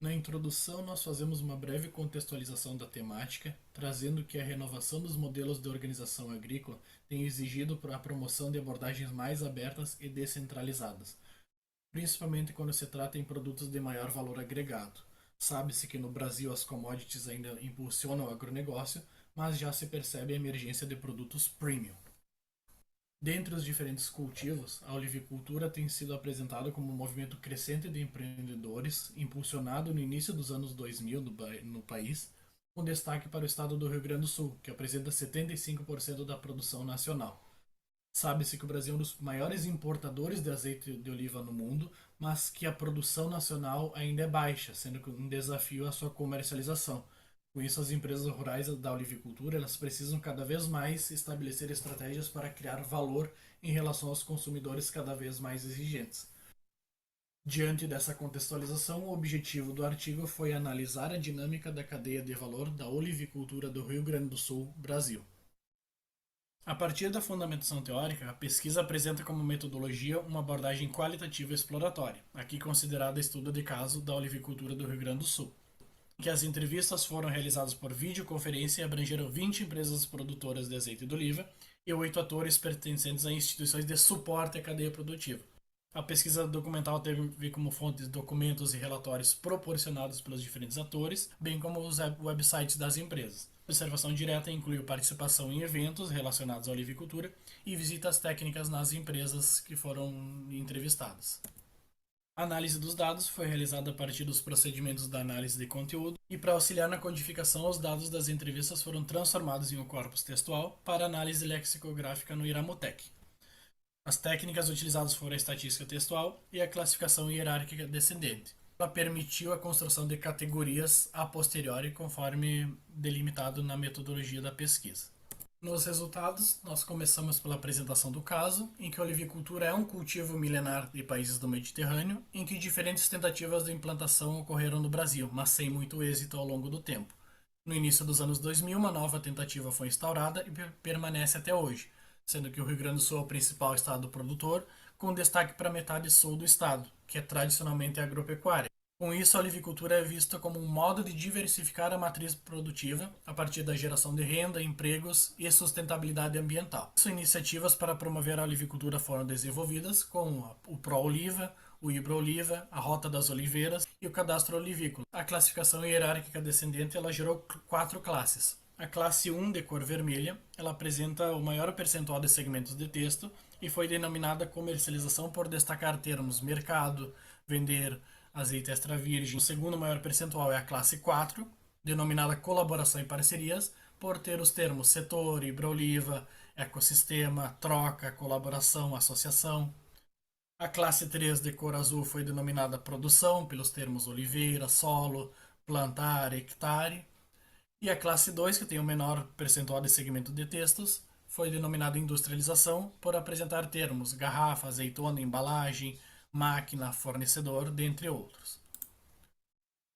Na introdução, nós fazemos uma breve contextualização da temática, trazendo que a renovação dos modelos de organização agrícola tem exigido a promoção de abordagens mais abertas e descentralizadas, principalmente quando se trata em produtos de maior valor agregado. Sabe-se que no Brasil as commodities ainda impulsionam o agronegócio, mas já se percebe a emergência de produtos premium. Dentre os diferentes cultivos, a olivicultura tem sido apresentada como um movimento crescente de empreendedores, impulsionado no início dos anos 2000 no país, com destaque para o estado do Rio Grande do Sul, que apresenta 75% da produção nacional. Sabe-se que o Brasil é um dos maiores importadores de azeite de oliva no mundo, mas que a produção nacional ainda é baixa, sendo um desafio a sua comercialização. Com isso, as empresas rurais da olivicultura elas precisam cada vez mais estabelecer estratégias para criar valor em relação aos consumidores cada vez mais exigentes. Diante dessa contextualização, o objetivo do artigo foi analisar a dinâmica da cadeia de valor da olivicultura do Rio Grande do Sul, Brasil. A partir da fundamentação teórica, a pesquisa apresenta como metodologia uma abordagem qualitativa exploratória, aqui considerada estudo de caso da olivicultura do Rio Grande do Sul, em que as entrevistas foram realizadas por videoconferência e abrangeram 20 empresas produtoras de azeite de oliva e 8 atores pertencentes a instituições de suporte à cadeia produtiva. A pesquisa documental teve como fontes documentos e relatórios proporcionados pelos diferentes atores, bem como os websites das empresas. A observação direta incluiu participação em eventos relacionados à olivicultura e visitas técnicas nas empresas que foram entrevistadas. A análise dos dados foi realizada a partir dos procedimentos da análise de conteúdo e, para auxiliar na codificação, os dados das entrevistas foram transformados em um corpus textual para análise lexicográfica no Iramutec. As técnicas utilizadas foram a estatística textual e a classificação hierárquica descendente. Ela permitiu a construção de categorias a posteriori, conforme delimitado na metodologia da pesquisa. Nos resultados, nós começamos pela apresentação do caso, em que a olivicultura é um cultivo milenar de países do Mediterrâneo, em que diferentes tentativas de implantação ocorreram no Brasil, mas sem muito êxito ao longo do tempo. No início dos anos 2000, uma nova tentativa foi instaurada e permanece até hoje, sendo que o Rio Grande do Sul é o principal estado produtor, com destaque para a metade sul do estado, que é tradicionalmente agropecuária. Com isso, a olivicultura é vista como um modo de diversificar a matriz produtiva a partir da geração de renda, empregos e sustentabilidade ambiental. Iniciativas para promover a olivicultura foram desenvolvidas, como o Pro-Oliva, o Ibro-Oliva, a Rota das Oliveiras e o Cadastro Olivícola. A classificação hierárquica descendente ela gerou 4 classes. A classe 1, de cor vermelha, ela apresenta o maior percentual de segmentos de texto e foi denominada comercialização por destacar termos mercado, vender, azeite extra virgem. O segundo maior percentual é a classe 4, denominada colaboração e parcerias, por ter os termos setor, hidroliva, ecossistema, troca, colaboração, associação. A classe 3, de cor azul, foi denominada produção, pelos termos oliveira, solo, plantar, hectare. E a classe 2, que tem o menor percentual de segmento de textos, foi denominada industrialização, por apresentar termos garrafa, azeitona, embalagem, máquina, fornecedor, dentre outros.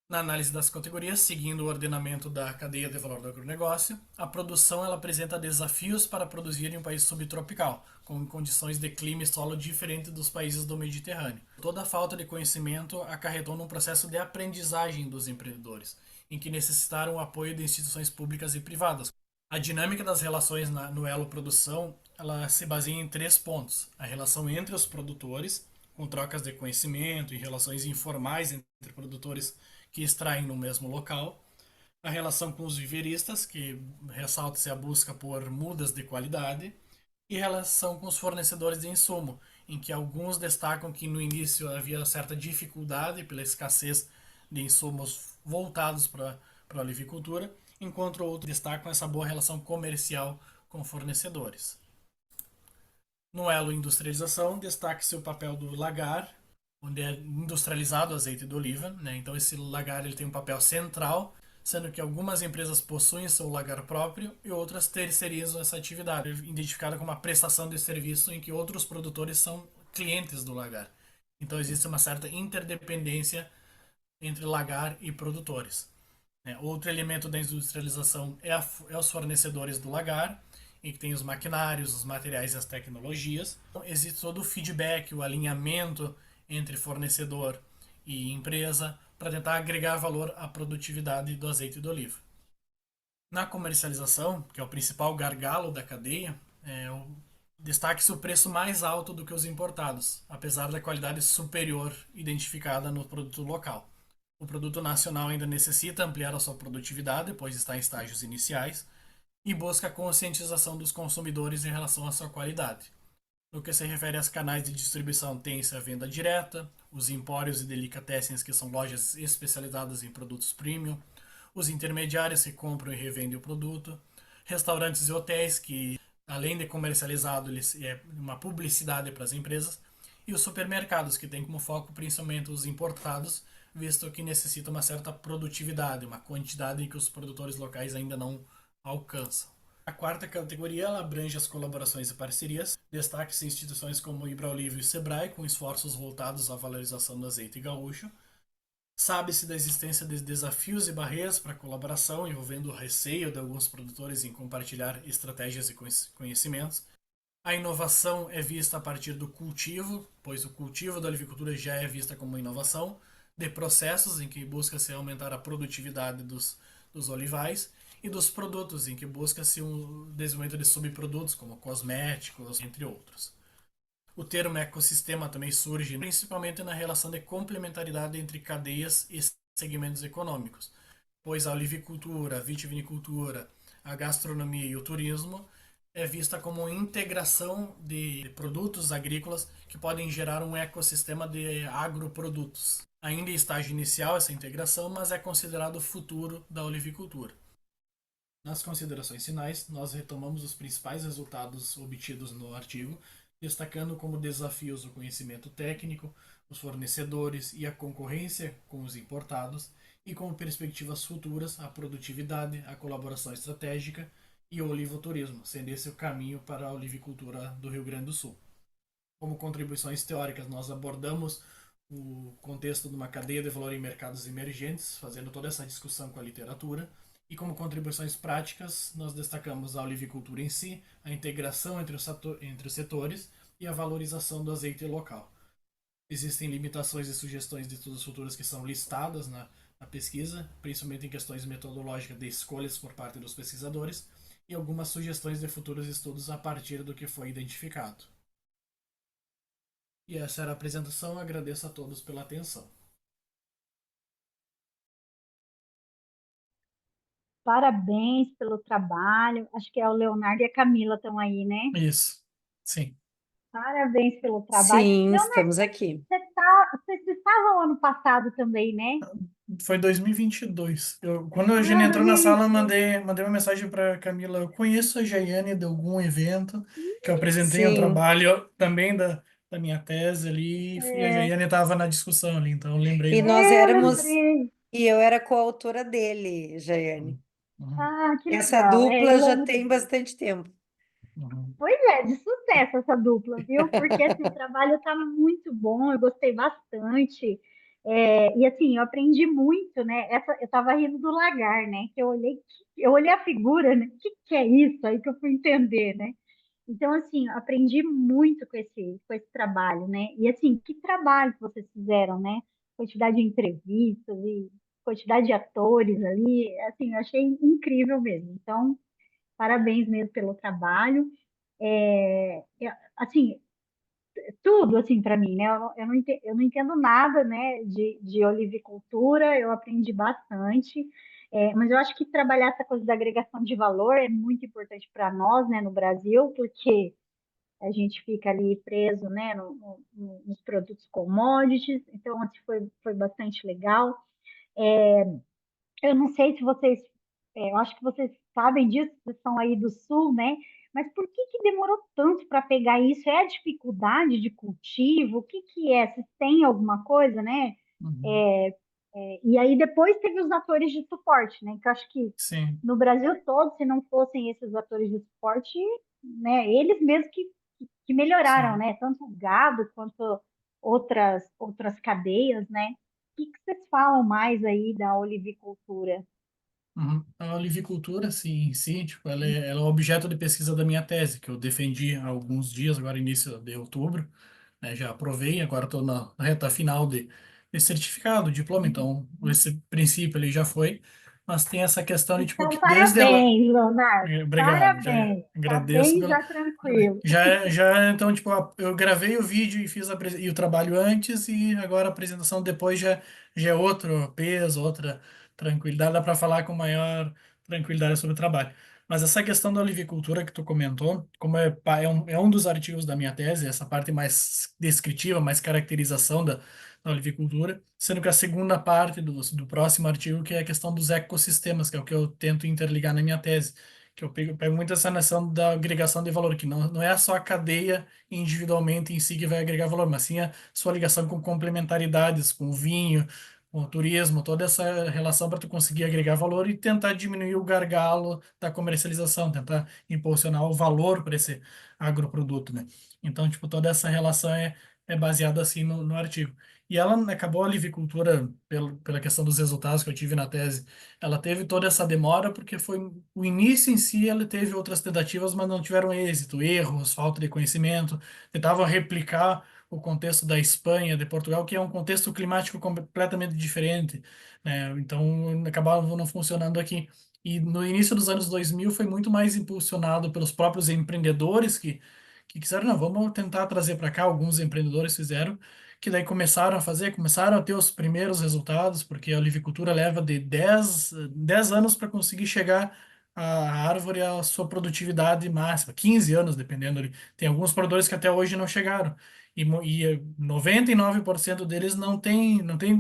Na análise das categorias, seguindo o ordenamento da cadeia de valor do agronegócio, a produção ela apresenta desafios para produzir em um país subtropical, com condições de clima e solo diferentes dos países do Mediterrâneo. Toda a falta de conhecimento acarretou num processo de aprendizagem dos empreendedores, em que necessitaram o apoio de instituições públicas e privadas. A dinâmica das relações no elo produção ela se baseia em 3 pontos: a relação entre os produtores, com trocas de conhecimento e relações informais entre produtores que extraem no mesmo local, a relação com os viveristas, que ressalta-se a busca por mudas de qualidade, e relação com os fornecedores de insumo, em que alguns destacam que no início havia certa dificuldade pela escassez de insumos voltados para a olivicultura, enquanto outros destacam essa boa relação comercial com fornecedores. No elo industrialização, destaca-se o papel do lagar, onde é industrializado o azeite de oliva, né? Então esse lagar ele tem um papel central, sendo que algumas empresas possuem seu lagar próprio e outras terceirizam essa atividade, identificada como uma prestação de serviço em que outros produtores são clientes do lagar. Então existe uma certa interdependência entre lagar e produtores. Outro elemento da industrialização é os fornecedores do lagar, em que tem os maquinários, os materiais e as tecnologias. Então, existe todo o feedback, o alinhamento entre fornecedor e empresa para tentar agregar valor à produtividade do azeite de oliva. Na comercialização, que é o principal gargalo da cadeia, destaque-se o preço mais alto do que os importados, apesar da qualidade superior identificada no produto local. O produto nacional ainda necessita ampliar a sua produtividade, pois está em estágios iniciais, e busca a conscientização dos consumidores em relação à sua qualidade. No que se refere aos canais de distribuição, tem-se a venda direta, os empórios e delicatessens, que são lojas especializadas em produtos premium, os intermediários que compram e revendem o produto, restaurantes e hotéis, que além de comercializado, é uma publicidade para as empresas, e os supermercados, que têm como foco principalmente os importados, visto que necessita uma certa produtividade, uma quantidade que os produtores locais ainda não alcançam. A quarta categoria ela abrange as colaborações e parcerias. Destaque-se instituições como o Ibraolive e o Sebrae, com esforços voltados à valorização do azeite gaúcho. Sabe-se da existência de desafios e barreiras para a colaboração, envolvendo o receio de alguns produtores em compartilhar estratégias e conhecimentos. A inovação é vista a partir do cultivo, pois o cultivo da olivicultura já é vista como inovação, de processos em que busca-se aumentar a produtividade dos olivais, e dos produtos, em que busca-se um desenvolvimento de subprodutos, como cosméticos, entre outros. O termo ecossistema também surge principalmente na relação de complementaridade entre cadeias e segmentos econômicos, pois a olivicultura, a vitivinicultura, a gastronomia e o turismo é vista como integração de produtos agrícolas que podem gerar um ecossistema de agroprodutos. Ainda em estágio inicial essa integração, mas é considerado o futuro da olivicultura. Nas considerações finais, nós retomamos os principais resultados obtidos no artigo, destacando como desafios o conhecimento técnico, os fornecedores e a concorrência com os importados, e como perspectivas futuras a produtividade, a colaboração estratégica e o olivoturismo, sendo esse o caminho para a olivicultura do Rio Grande do Sul. Como contribuições teóricas, nós abordamos o contexto de uma cadeia de valor em mercados emergentes, fazendo toda essa discussão com a literatura. E como contribuições práticas, nós destacamos a olivicultura em si, a integração entre os setores e a valorização do azeite local. Existem limitações e sugestões de estudos futuros que são listadas na pesquisa, principalmente em questões metodológicas de escolhas por parte dos pesquisadores, e algumas sugestões de futuros estudos a partir do que foi identificado. E essa era a apresentação, agradeço a todos pela atenção. Parabéns pelo trabalho. Acho que é o Leonardo e a Camila estão aí, né? Isso, sim. Parabéns pelo trabalho. Sim, Leonardo, estamos aqui. vocês estavam ano passado também, né? Foi 2022. Quando a Jane entrou na sala, eu mandei uma mensagem para Camila. Eu conheço a Jaiane de algum evento que eu apresentei um Sim, trabalho também da minha tese ali, e a Jaiane estava na discussão ali, então eu lembrei. e nós Eu éramos, lembrei. e eu era coautora dele, Jaiane. Uhum, Ah, que Essa legal. dupla já tem bastante tempo. uhum. Pois é, de sucesso essa dupla, viu? Porque assim, o trabalho está muito bom, eu gostei bastante. E assim, eu aprendi muito, né? Eu estava rindo do lagar, né? Que eu olhei a figura, né? O que é isso? Aí que eu fui entender, né? Então, assim, eu aprendi muito com esse trabalho, né? E assim, que trabalho que vocês fizeram, né? Quantidade de entrevistas e quantidade de atores ali, assim, eu achei incrível mesmo. Então, parabéns mesmo pelo trabalho. Assim, tudo assim para mim, né? Eu não entendo nada, né, de olivicultura, eu aprendi bastante, mas eu acho que trabalhar essa coisa da agregação de valor é muito importante para nós, né, no Brasil, porque a gente fica ali preso, né, nos produtos commodities, então assim, foi bastante legal. Eu não sei se vocês, eu acho que vocês sabem disso, vocês são aí do sul, né? Mas por que demorou tanto para pegar isso? É a dificuldade de cultivo? O que é? Se tem alguma coisa, né? Uhum. É, e aí depois teve os atores de suporte, né? Que eu acho que Sim, no Brasil todo, se não fossem esses atores de suporte, né? Eles mesmos que melhoraram, sim. né? Tanto o gado quanto outras cadeias, né? O que vocês falam mais aí da olivicultura? Uhum. A olivicultura, sim, em si, tipo, ela é objeto de pesquisa da minha tese, que eu defendi há alguns dias, agora início de outubro, né? Já aprovei, agora estou na reta final de certificado, diploma, então esse princípio ele já foi, mas tem essa questão de, tipo, Então, que desde ela... parabéns, Leonardo. Obrigado, já Parabéns. Tá agradeço bem pela... já tranquilo. Então, tipo, eu gravei o vídeo e fiz e o trabalho antes e agora a apresentação depois já é outro peso, outra tranquilidade, dá para falar com maior tranquilidade sobre o trabalho. Mas essa questão da olivicultura que tu comentou, como é um dos artigos da minha tese, essa parte mais descritiva, mais caracterização da olivicultura, sendo que a segunda parte do próximo artigo, que é a questão dos ecossistemas, que é o que eu tento interligar na minha tese, que eu pego muito essa noção da agregação de valor, que não é só a cadeia individualmente em si que vai agregar valor, mas sim a sua ligação com complementaridades, com o vinho, com o turismo, toda essa relação para tu conseguir agregar valor e tentar diminuir o gargalo da comercialização, tentar impulsionar o valor para esse agroproduto, né? Então, tipo, toda essa relação é baseada assim no artigo. E ela acabou a livicultura, pela questão dos resultados que eu tive na tese, ela teve toda essa demora porque foi o início em si, ela teve outras tentativas, mas não tiveram êxito, erros, falta de conhecimento, tentava replicar o contexto da Espanha, de Portugal, que é um contexto climático completamente diferente, né? Então acabava não funcionando aqui. E no início dos anos 2000 foi muito mais impulsionado pelos próprios empreendedores que quiseram, não, vamos tentar trazer para cá, alguns empreendedores fizeram, que daí começaram a ter os primeiros resultados, porque a olivicultura leva de 10 anos para conseguir chegar à árvore à sua produtividade máxima, 15 anos, dependendo ali. Tem alguns produtores que até hoje não chegaram. E 99% deles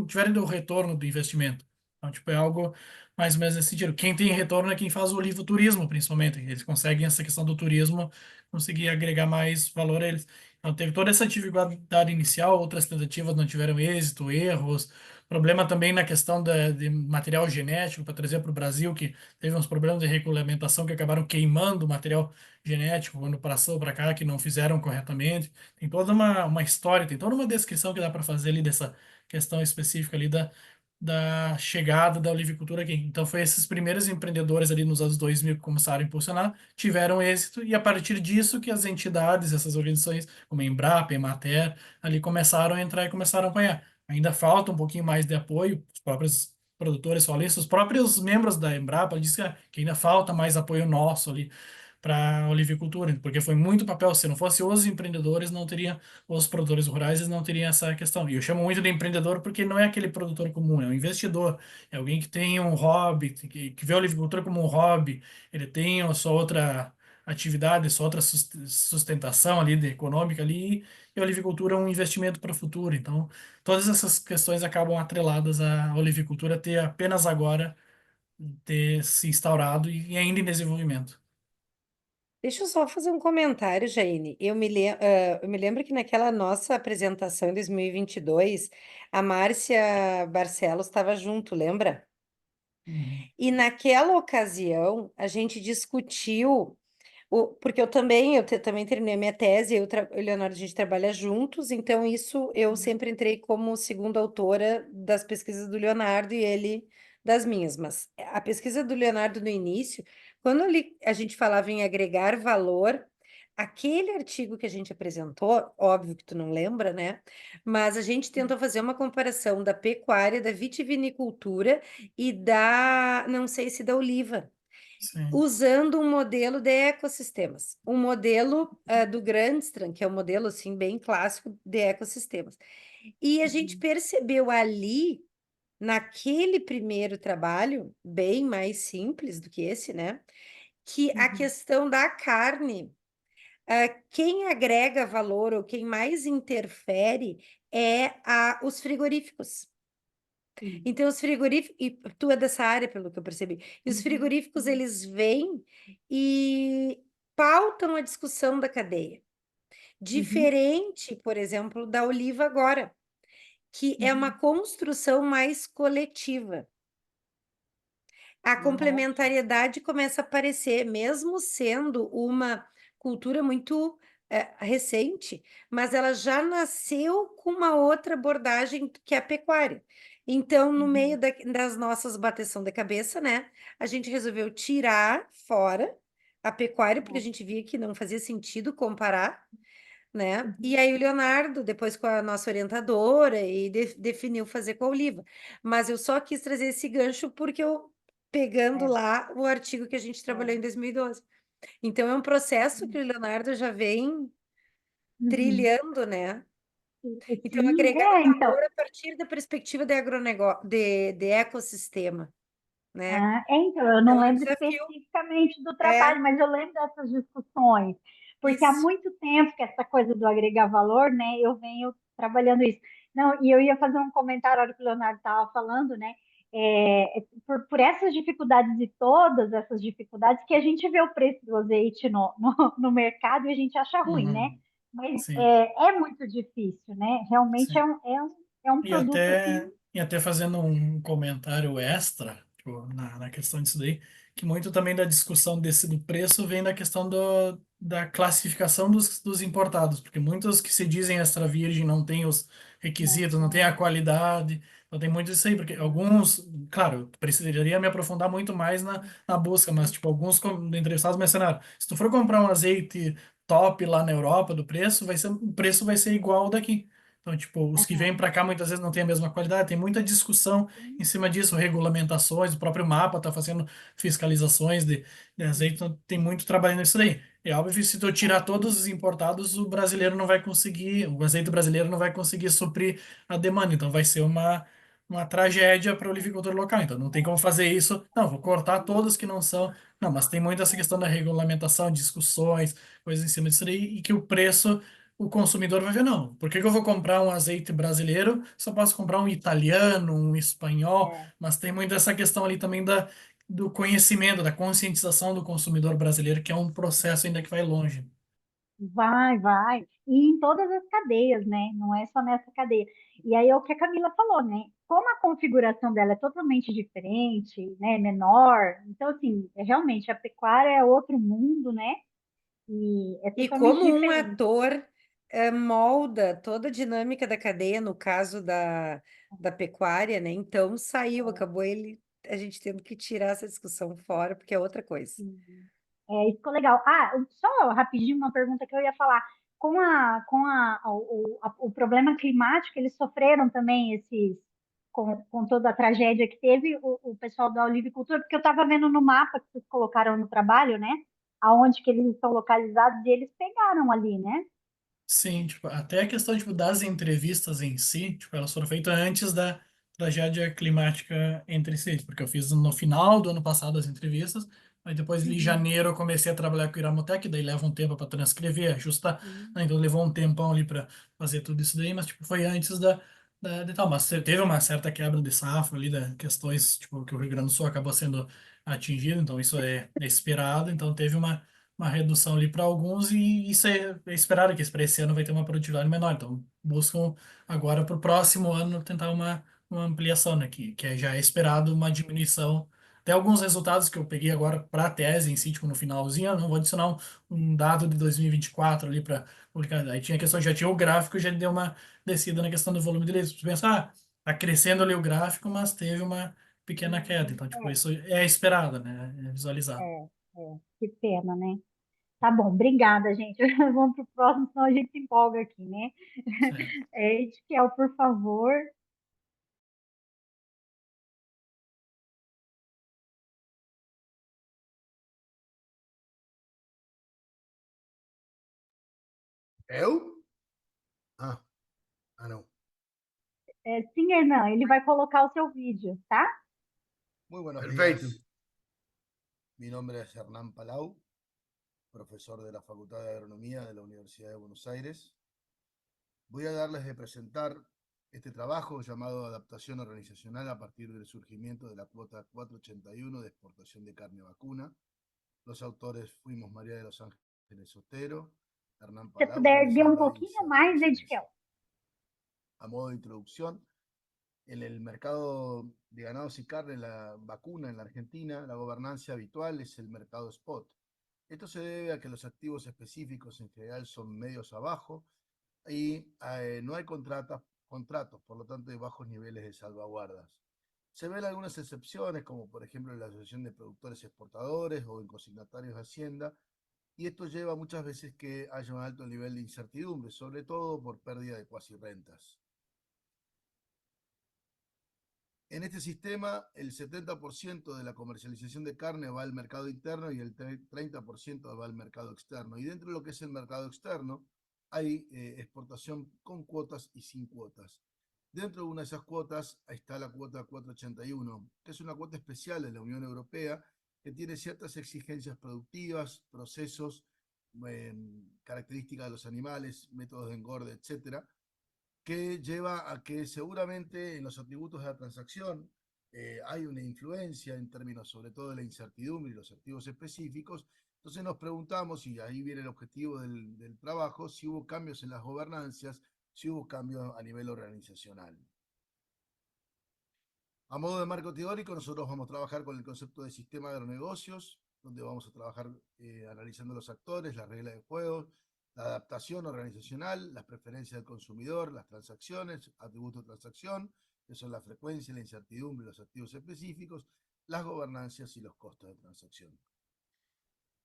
tiveram o retorno do investimento. Então, tipo, é algo mais ou menos nesse sentido. Quem tem retorno é quem faz o olivoturismo, principalmente. Eles conseguem essa questão do turismo, conseguir agregar mais valor a eles. Então, teve toda essa dificuldade inicial, outras tentativas não tiveram êxito, erros. Problema também na questão de material genético para trazer para o Brasil, que teve uns problemas de regulamentação que acabaram queimando o material genético quando passou para cá, que não fizeram corretamente. Tem toda uma história, tem toda uma descrição que dá para fazer ali dessa questão específica ali da chegada da olivicultura aqui. Então, foi esses primeiros empreendedores ali nos anos 2000 que começaram a impulsionar, tiveram êxito, e a partir disso que as entidades, essas organizações, como a Embrapa, a Emater, ali começaram a entrar e começaram a apanhar. Ainda falta um pouquinho mais de apoio, os próprios produtores falam isso, os próprios membros da Embrapa dizem que ainda falta mais apoio nosso ali para a olivicultura, porque foi muito papel. Se não fosse os empreendedores, não teria os produtores rurais, eles não teriam essa questão. E eu chamo muito de empreendedor porque não é aquele produtor comum, é um investidor, é alguém que tem um hobby, que vê a olivicultura como um hobby, ele tem a sua outra atividade, sua outra sustentação ali, econômica ali, e a olivicultura é um investimento para o futuro. Então, todas essas questões acabam atreladas à olivicultura ter apenas agora ter se instaurado e ainda em desenvolvimento. Deixa eu só fazer um comentário, Jaine. Eu me lembro que naquela nossa apresentação em 2022, a Márcia Barcelos estava junto, lembra? Uhum. E naquela ocasião, a gente discutiu porque eu também terminei a minha tese, e o Leonardo, a gente trabalha juntos, então isso eu sempre entrei como segunda autora das pesquisas do Leonardo e ele das minhas, mas a pesquisa do Leonardo no início, quando a gente falava em agregar valor, aquele artigo que a gente apresentou, óbvio que tu não lembra, né? Mas a gente tentou fazer uma comparação da pecuária, da vitivinicultura e não sei se da oliva Sim. usando um modelo de ecossistemas, um modelo do Grandstrand, que é um modelo assim bem clássico de ecossistemas. E a gente percebeu ali, naquele primeiro trabalho, bem mais simples do que esse, né? Que a questão da carne, quem agrega valor ou quem mais interfere é os frigoríficos. Sim. Então, os frigoríficos, e tu é dessa área, pelo que eu percebi, e os frigoríficos, eles vêm e pautam a discussão da cadeia. Diferente, por exemplo, da oliva agora, que é uma construção mais coletiva. A complementariedade começa a aparecer, mesmo sendo uma cultura muito recente, mas ela já nasceu com uma outra abordagem que é a pecuária. Então, no meio das nossas bateção de cabeça, né, a gente resolveu tirar fora a pecuária, porque a gente via que não fazia sentido comparar, né? E aí o Leonardo, depois com a nossa orientadora, e definiu fazer com a Oliva. Mas eu só quis trazer esse gancho porque eu pegando lá o artigo que a gente trabalhou em 2012. Então é um processo que o Leonardo já vem trilhando, né? Então Sim, agregar então, valor a partir da perspectiva de agronegócio, de ecossistema, né? então, eu não Então é um lembro desafio. especificamente do É, trabalho, mas eu lembro dessas discussões, porque há isso. muito tempo que essa coisa do agregar valor, né, eu venho trabalhando isso. Não, e eu ia fazer um comentário na hora que o Leonardo estava falando, né, por essas dificuldades e todas essas dificuldades que a gente vê o preço do azeite no mercado e a gente acha ruim, né? Uhum. Mas Sim, é muito difícil, né? Realmente sim. é um E produto até, assim. e até fazendo um comentário extra, tipo, na questão disso daí, que muito também da discussão do preço vem da questão da classificação dos importados, porque muitos que se dizem extra virgem não têm os requisitos, não têm a qualidade, então tem muito isso aí, porque alguns, claro, eu precisaria me aprofundar muito mais na busca, mas tipo, alguns entrevistados mencionaram, se tu for comprar um azeite top lá na Europa do preço, o preço vai ser igual ao daqui. Então, tipo, os que vêm para cá muitas vezes não têm a mesma qualidade, tem muita discussão em cima disso, regulamentações, o próprio mapa está fazendo fiscalizações de azeite, então tem muito trabalho nisso daí. É óbvio que se tu tirar todos os importados, o brasileiro não vai conseguir, o azeite brasileiro não vai conseguir suprir a demanda, então vai ser uma tragédia para o olivicultor local. Então não tem como fazer isso, não, vou cortar todos que não são. Não, mas tem muito essa questão da regulamentação, discussões, coisas em cima disso daí, e que o preço o consumidor vai ver, não, por que que eu vou comprar um azeite brasileiro? Só posso comprar um italiano, um espanhol, mas tem muito essa questão ali também do conhecimento, da conscientização do consumidor brasileiro, que é um processo ainda que vai longe. Vai, vai. E em todas as cadeias, né? Não é só nessa cadeia. E aí é o que a Camila falou, né? Como a configuração dela é totalmente diferente, né? Menor. Então, assim, realmente a pecuária é outro mundo, né? E é E totalmente como um diferente. ator molda toda a dinâmica da cadeia, no caso da pecuária, né? Então saiu, acabou a gente tendo que tirar essa discussão fora, porque é outra coisa. Isso ficou legal. Ah, só rapidinho uma pergunta que eu ia falar. O problema climático, eles sofreram também com toda a tragédia que teve o pessoal da olivicultura, porque eu estava vendo no mapa que vocês colocaram no trabalho, né? Aonde que eles estão localizados, e eles pegaram ali, né? Sim, tipo, até a questão, tipo, das entrevistas em si, tipo, elas foram feitas antes da tragédia climática entre si, porque eu fiz no final do ano passado as entrevistas, aí depois em janeiro eu comecei a trabalhar com o Iramotec, daí leva um tempo para transcrever, ajustar, né, então levou um tempão ali para fazer tudo isso daí, mas tipo, foi antes de tal, mas teve uma certa quebra de safra ali, da questões, tipo, que o Rio Grande do Sul acabou sendo atingido, então isso é esperado, então teve uma redução ali para alguns e isso é esperado, que para esse ano vai ter uma produtividade menor. Então, buscam agora para o próximo ano tentar uma ampliação, né? Que já é esperado uma diminuição Até alguns resultados que eu peguei agora para a tese em si, tipo, no finalzinho, eu não vou adicionar um dado de 2024 ali para publicar. Aí tinha a questão, já tinha o gráfico, já deu uma descida na questão do volume de leads. Você pensa, tá crescendo ali o gráfico, mas teve uma pequena queda. Então, tipo, É, isso é esperado, né? É visualizado. que pena, né? Tá bom, obrigada, gente. Vamos pro próximo, senão a gente se empolga aqui, né? Certo. Ezequiel, por favor. Eu? Ah, não. Sim, Hernan, ele vai colocar o seu vídeo, tá? Muy buenos Perfecto. Días. Mi nombre es Hernán Palau, profesor de la Facultad de Agronomía de la Universidad de Buenos Aires. Voy a darles de presentar este trabajo llamado Adaptación Organizacional a partir del surgimiento de la cuota 481 de exportación de carne vacuna. Los autores fuimos María de los Ángeles Sotero, Hernán Se você Palau, quien puder les ver um habla, y pouquinho Sergio mais, Sánchez. Ezequiel. A modo de introducción, en el mercado de ganados y carne, la vacuna en la Argentina, la gobernanza habitual es el mercado spot. Esto se debe a que los activos específicos en general son medios abajo y no hay contratos, por lo tanto hay bajos niveles de salvaguardas. Se ven algunas excepciones, como por ejemplo en la Asociación de Productores Exportadores o en consignatarios de Hacienda, y esto lleva muchas veces que haya un alto nivel de incertidumbre, sobre todo por pérdida de cuasi rentas. En este sistema, el 70% de la comercialización de carne va al mercado interno y el 30% va al mercado externo. Y dentro de lo que es el mercado externo, hay exportación con cuotas y sin cuotas. Dentro de una de esas cuotas está la cuota 481, que es una cuota especial de la Unión Europea que tiene ciertas exigencias productivas, procesos, características de los animales, métodos de engorde, etcétera, que lleva a que seguramente en los atributos de la transacción hay una influencia en términos sobre todo de la incertidumbre y los activos específicos. Entonces nos preguntamos, y ahí viene el objetivo del trabajo, si hubo cambios en las gobernancias, si hubo cambios a nivel organizacional. A modo de marco teórico, nosotros vamos a trabajar con el concepto de sistema de agronegocios, donde vamos a trabajar analizando los actores, las reglas de juego, la adaptación organizacional, las preferencias del consumidor, las transacciones, atributos de transacción, que son la frecuencia, la incertidumbre, los activos específicos, las gobernanzas y los costos de transacción.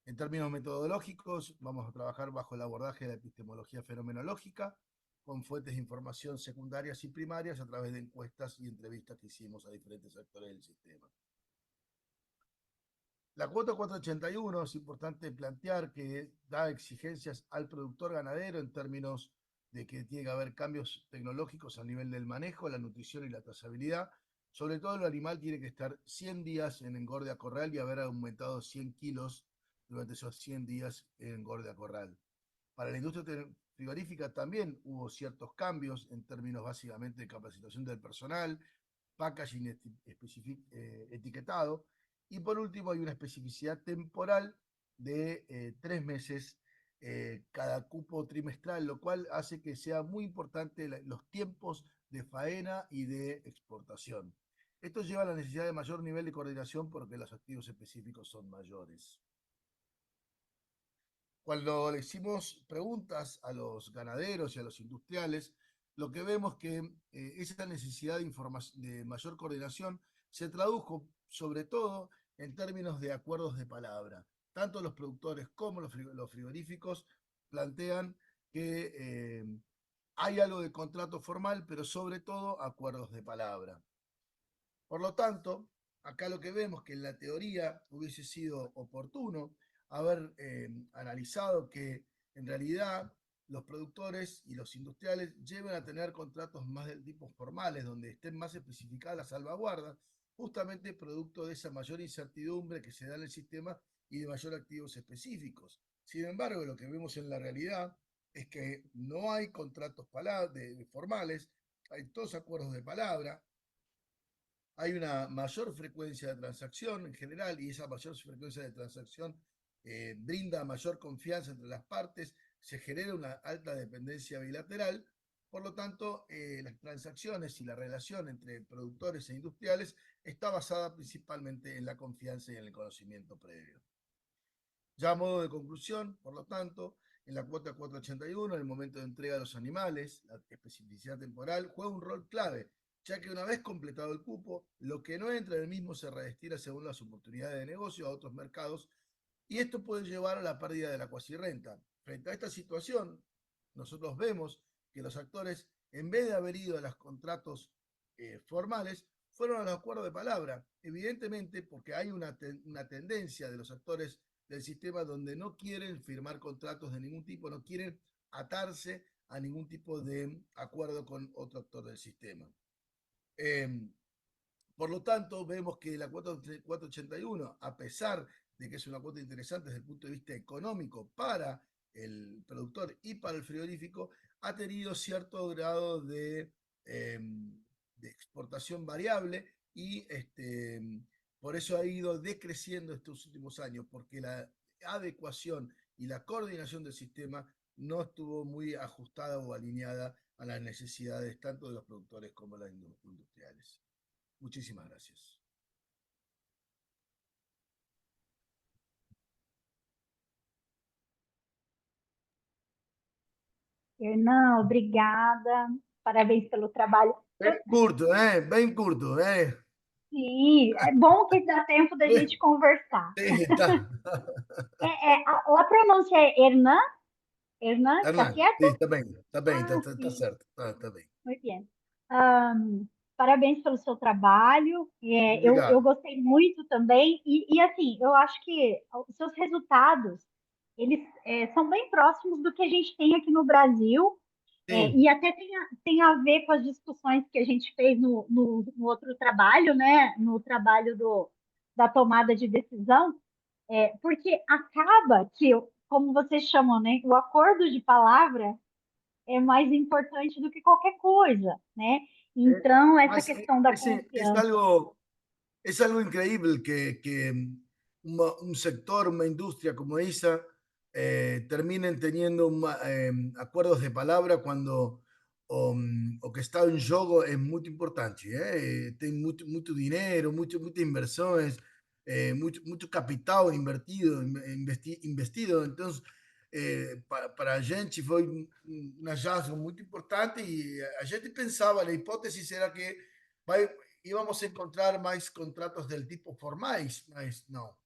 En términos metodológicos, vamos a trabajar bajo el abordaje de la epistemología fenomenológica, con fuentes de información secundarias y primarias a través de encuestas y entrevistas que hicimos a diferentes actores del sistema. La cuota 481 es importante plantear que da exigencias al productor ganadero en términos de que tiene que haber cambios tecnológicos a nivel del manejo, la nutrición y la trazabilidad. Sobre todo el animal tiene que estar 100 días en engorde a corral y haber aumentado 100 kilos durante esos 100 días en engorde a corral. Para la industria frigorífica también hubo ciertos cambios en términos básicamente de capacitación del personal, packaging etiquetado, y por último hay una especificidad temporal de 3 meses cada cupo trimestral, lo cual hace que sea muy importante los tiempos de faena y de exportación. Esto lleva a la necesidad de mayor nivel de coordinación porque los activos específicos son mayores. Cuando le hicimos preguntas a los ganaderos y a los industriales, lo que vemos que esa necesidad de mayor coordinación se tradujo sobre todo en términos de acuerdos de palabra. Tanto los productores como los frigoríficos plantean que hay algo de contrato formal, pero sobre todo acuerdos de palabra. Por lo tanto, acá lo que vemos que en la teoría hubiese sido oportuno haber analizado que en realidad los productores y los industriales lleven a tener contratos más del tipo formales, donde estén más especificadas las salvaguardas, justamente producto de esa mayor incertidumbre que se da en el sistema y de mayor activos específicos. Sin embargo, lo que vemos en la realidad es que no hay contratos formales, hay todos acuerdos de palabra, hay una mayor frecuencia de transacción en general y esa mayor frecuencia de transacción brinda mayor confianza entre las partes, se genera una alta dependencia bilateral Por lo tanto, las transacciones y la relación entre productores e industriales está basada principalmente en la confianza y en el conocimiento previo. Ya a modo de conclusión, por lo tanto, en la cuota 481, el momento de entrega de los animales, la especificidad temporal, juega un rol clave, ya que una vez completado el cupo, lo que no entra en el mismo se redestina según las oportunidades de negocio a otros mercados, y esto puede llevar a la pérdida de la cuasirrenta. Frente a esta situación, nosotros vemos que los actores, en vez de haber ido a los contratos formales, fueron a los acuerdos de palabra, evidentemente porque hay una tendencia de los actores del sistema donde no quieren firmar contratos de ningún tipo, no quieren atarse a ningún tipo de acuerdo con otro actor del sistema. Por lo tanto, vemos que la cuota 481, a pesar de que es una cuota interesante desde el punto de vista económico para el productor y para el frigorífico, ha tenido cierto grado de exportación variable y por eso ha ido decreciendo estos últimos años, porque la adecuación y la coordinación del sistema no estuvo muy ajustada o alineada a las necesidades tanto de los productores como de los industriales. Muchísimas gracias. Hernan, obrigada. Parabéns pelo trabalho. Bem curto, Sim, é bom que dá tempo da gente conversar. Tá. A pronúncia é Hernan? Hernan, tá Hernán, certo? sí, está bem, Ah, tá sim, certo, tá bem. muito bem. Parabéns pelo seu trabalho. Eu Obrigado. gostei muito também. E assim, eu acho que os seus resultados, eles são bem próximos do que a gente tem aqui no Brasil. Sim, E até tem a ver com as discussões que a gente fez no outro trabalho, né? No trabalho da tomada de decisão, porque acaba que, como vocês chamam, né? O acordo de palavra é mais importante do que qualquer coisa, né? Então, essa mas questão da es confiança. algo increíble que un sector, una industria como esa terminen teniendo acuerdos de palabra cuando o que está en juego es muy importante. Tem mucho dinero, muchas inversiones, mucho capital investido. Entonces, para a gente foi hallazgo muito importante e a gente pensava, a hipótese era que íbamos a encontrar mais contratos del tipo formais, mas não.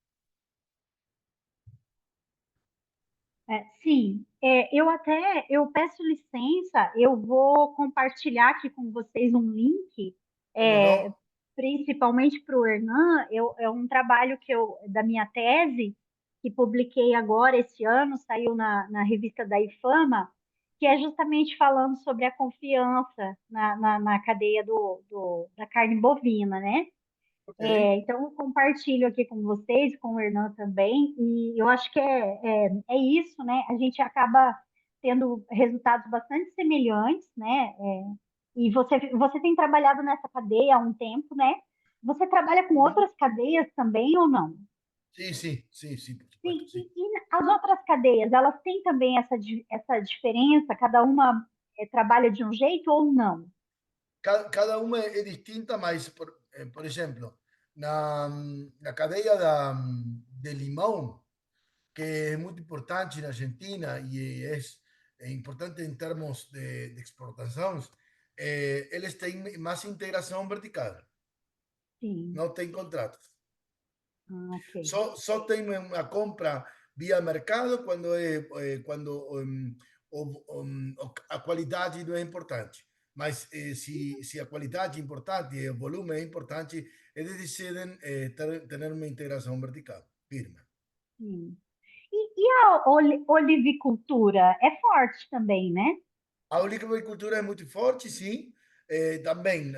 Sim, eu peço licença, eu vou compartilhar aqui com vocês um link, Como é, não? principalmente para o Hernan. É um trabalho da minha tese, que publiquei agora esse ano, saiu na revista da IFAMA, que é justamente falando sobre a confiança na cadeia da carne bovina, né? Ok. Então, eu compartilho aqui com vocês, com o Hernan também, e eu acho que é isso, né? A gente acaba tendo resultados bastante semelhantes, né? E você tem trabalhado nessa cadeia há um tempo, né? Você trabalha com outras cadeias também ou não? Sim, por Sim, supuesto, sim. e as outras cadeias, elas têm também essa diferença? Cada uma trabalha de um jeito ou não? Cada uma é distinta, mas, por exemplo, na cadeia de limão, que es muy importante en Argentina y es importante en términos de exportación, eles têm más integración vertical, Sim. no tem contratos. Ok. Só tem uma compra via mercado quando a qualidade não é importante. Mas se a qualidade é importante e o volume é importante, eles decidem ter uma integração vertical firme. Sim. E a olivicultura é forte também, né? A olivicultura é muito forte, sim. Também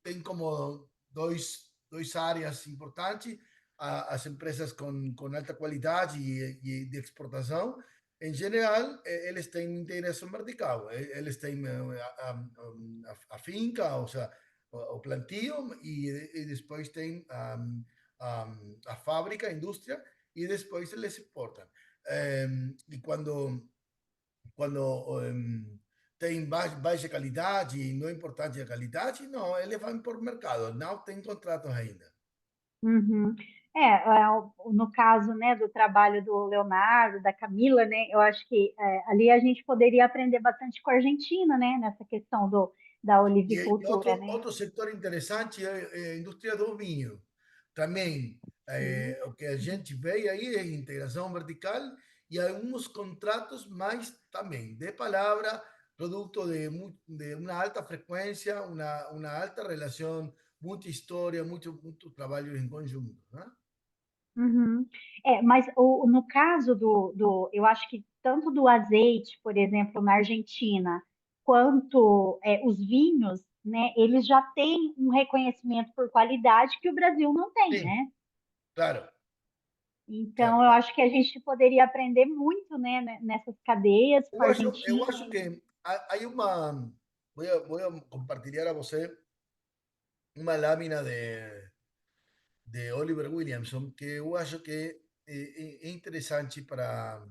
tem como dois áreas importantes: as empresas com alta qualidade e de exportação. Em geral, eles têm integração vertical. Eles têm a finca, ou seja, o plantio, e depois tem a fábrica, a indústria, e depois eles exportam. E quando tem baixa qualidade e não é importante a qualidade, não, eles vão por mercado, não tem contratos ainda. Uhum. No caso, né, do trabalho do Leonardo, da Camila, né, eu acho que ali a gente poderia aprender bastante com a Argentina, né, nessa questão da E olivicultura, outro, né? outro setor interessante é a indústria do vinho. Também, Sim. o que a gente vê aí é integração vertical e alguns contratos mais também de palavra, producto de uma alta frequência, uma alta relação, muita história, muito trabalho em conjunto, né? Uhum. Mas no caso eu acho que tanto do azeite, por exemplo, na Argentina, quanto os vinhos, né, eles já têm um reconhecimento por qualidade que o Brasil não tem, Sim, né? claro, Então, claro, eu claro. acho que a gente poderia aprender muito, né, nessas cadeias com a Eu Argentina. acho que hay uma. Voy a compartir a você uma lámina de Oliver Williamson que eu acho que é interessante para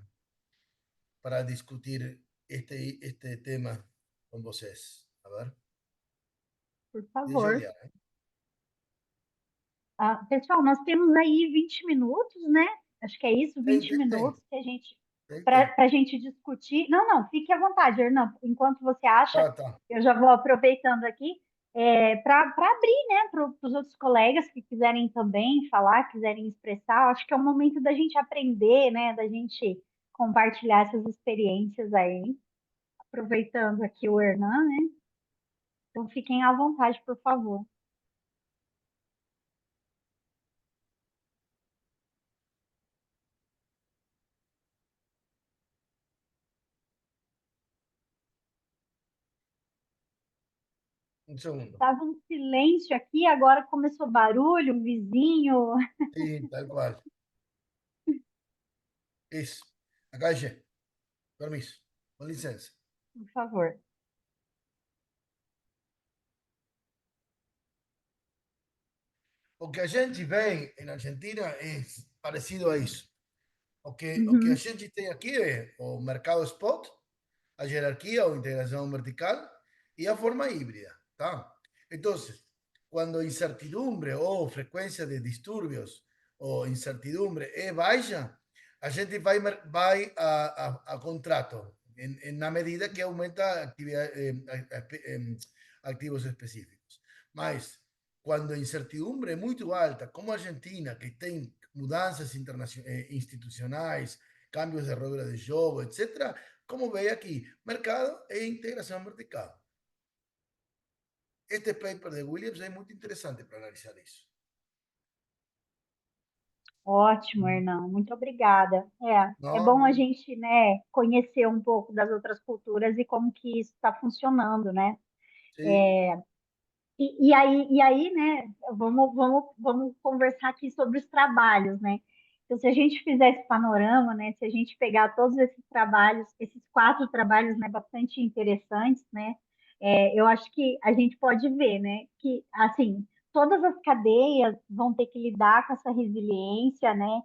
discutir este tema com vocês. A ver, Por deixa eu favor. olhar. Pessoal, nós temos aí 20 minutos, né? Acho que é isso, Tem, 20 tem, tem, minutos que a gente tem, para tem. a gente discutir. Não, não, fique à vontade, Hernan. Enquanto você acha, Tá, tá. eu já vou aproveitando aqui para abrir, né, para os outros colegas que quiserem também falar, quiserem expressar. Acho que é o momento da gente aprender, né, da gente compartilhar essas experiências aí. Aproveitando aqui o Hernan, né? Então fiquem à vontade, por favor. Un segundo. Estava um silêncio aqui, agora começou barulho, um vizinho. Sí, tal cual. Isso. Acá llegué. Permiso. Con licencia. Por favor. O que a gente vê em Argentina é parecido a isso. O que a Uhum. gente tem aqui é o mercado spot, a jerarquía o integración vertical y a forma híbrida. ¿Tá? Entonces, cuando incertidumbre o frecuencia de disturbios o incertidumbre es baja, a gente vai a contrato en la medida que aumenta actividad, activos específicos. Mas, quando a incertidumbre é muito alta, como a Argentina, que tem mudanças institucionais, cambios de regras de jogo, etc., como ve aqui, mercado e integração vertical. Este paper de Williams é muito interessante para analisar isso. Ótimo, Hernan. Muito obrigada. É Não, bom a não, gente, né, conhecer um pouco das outras culturas e como que isso está funcionando, né? sim, E aí, né, vamos conversar aqui sobre os trabalhos, né? Então, se a gente fizer esse panorama, né, se a gente pegar todos esses trabalhos, esses 4 trabalhos, né, bastante interessantes, né, eu acho que a gente pode ver, né, que, assim, todas as cadeias vão ter que lidar com essa resiliência, né?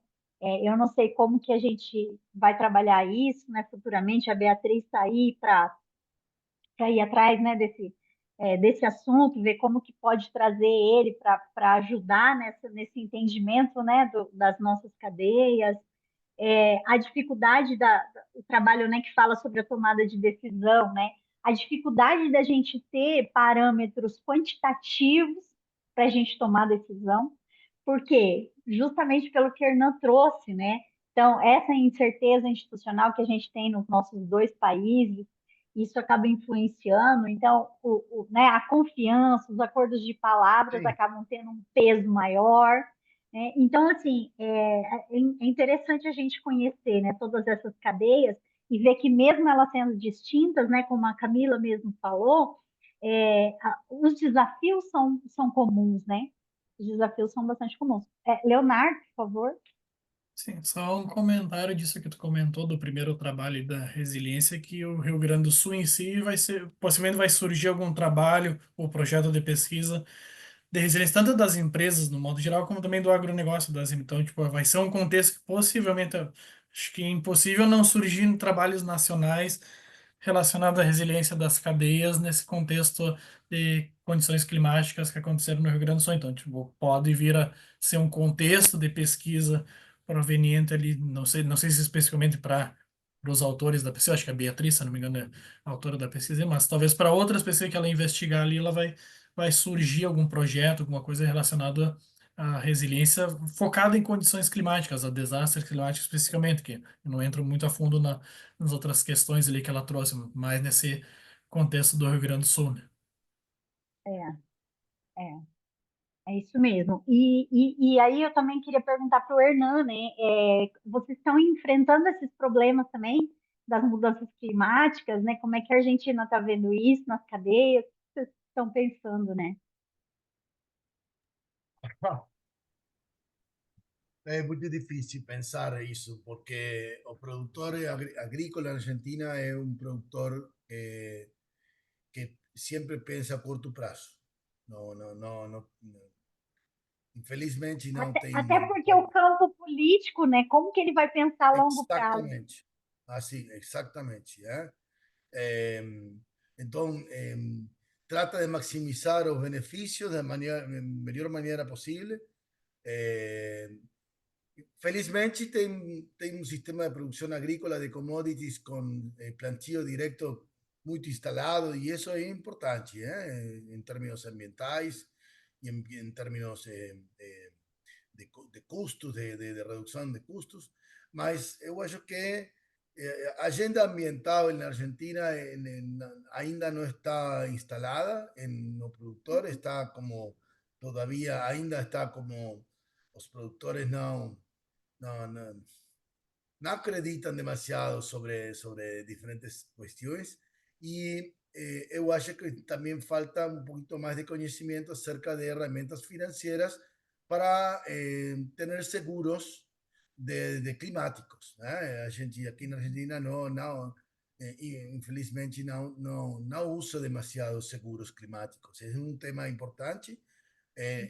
Eu não sei como que a gente vai trabalhar isso, né, futuramente. A Beatriz está aí para ir atrás, né, desse assunto, ver como que pode trazer ele para ajudar nesse entendimento, né, das nossas cadeias, a dificuldade do trabalho, né, que fala sobre a tomada de decisão, né, a dificuldade da gente ter parâmetros quantitativos para a gente tomar decisão, porque justamente pelo que a Hernan trouxe, né, então essa incerteza institucional que a gente tem nos nossos 2 países, isso acaba influenciando, então né, a confiança, os acordos de palavras sim. acabam tendo um peso maior, né? Então, assim, é interessante a gente conhecer, né, todas essas cadeias e ver que mesmo elas sendo distintas, né, como a Camila mesmo falou, os desafios são comuns, né? Os desafios são bastante comuns. Leonardo, por favor. Sim, só um comentário disso que tu comentou do primeiro trabalho e da resiliência, que o Rio Grande do Sul em si vai ser, possivelmente vai surgir algum trabalho ou projeto de pesquisa de resiliência, tanto das empresas no modo geral, como também do agronegócio das, então, tipo, vai ser um contexto que possivelmente, acho que é impossível não surgir em trabalhos nacionais relacionado à resiliência das cadeias nesse contexto de condições climáticas que aconteceram no Rio Grande do Sul. Então, tipo, pode vir a ser um contexto de pesquisa proveniente ali, não sei se especificamente para os autores da pesquisa, acho que a Beatriz, se não me engano, é a autora da pesquisa, mas talvez para outras pessoas que ela investigar ali, ela vai surgir algum projeto, alguma coisa relacionada à resiliência focada em condições climáticas, a desastres climáticos especificamente, que eu não entro muito a fundo nas outras questões ali que ela trouxe, mais nesse contexto do Rio Grande do Sul, né? É, é, é isso mesmo. E aí eu também queria perguntar para o Hernan, né? Vocês estão enfrentando esses problemas também das mudanças climáticas, né? Como é que a Argentina está vendo isso nas cadeias? O que vocês estão pensando, né? Es muy difícil pensar eso, porque el productor agrícola en Argentina es un productor que siempre piensa a corto plazo. Infelizmente não Até tem. porque o campo político, né? Como que ele vai pensar a longo prazo? Exatamente. Assim, exatamente. Então, trata de maximizar os benefícios da melhor maneira possível. Eh, Felizmente tem um sistema de produção agrícola de commodities com plantio direto muito instalado e isso é importante, em termos ambientais e em termos de custos, de redução de custos, mas eu acho que a agenda ambiental na Argentina ainda não está instalada no produtor, está como todavía, ainda está como os produtores não, não acreditam demasiado sobre diferentes questões e eu acho que também falta um pouquinho mais de conhecimento acerca de ferramentas financeiras para ter seguros de climáticos, né? A gente aqui na Argentina infelizmente não usa demasiado seguros climáticos. É um tema importante,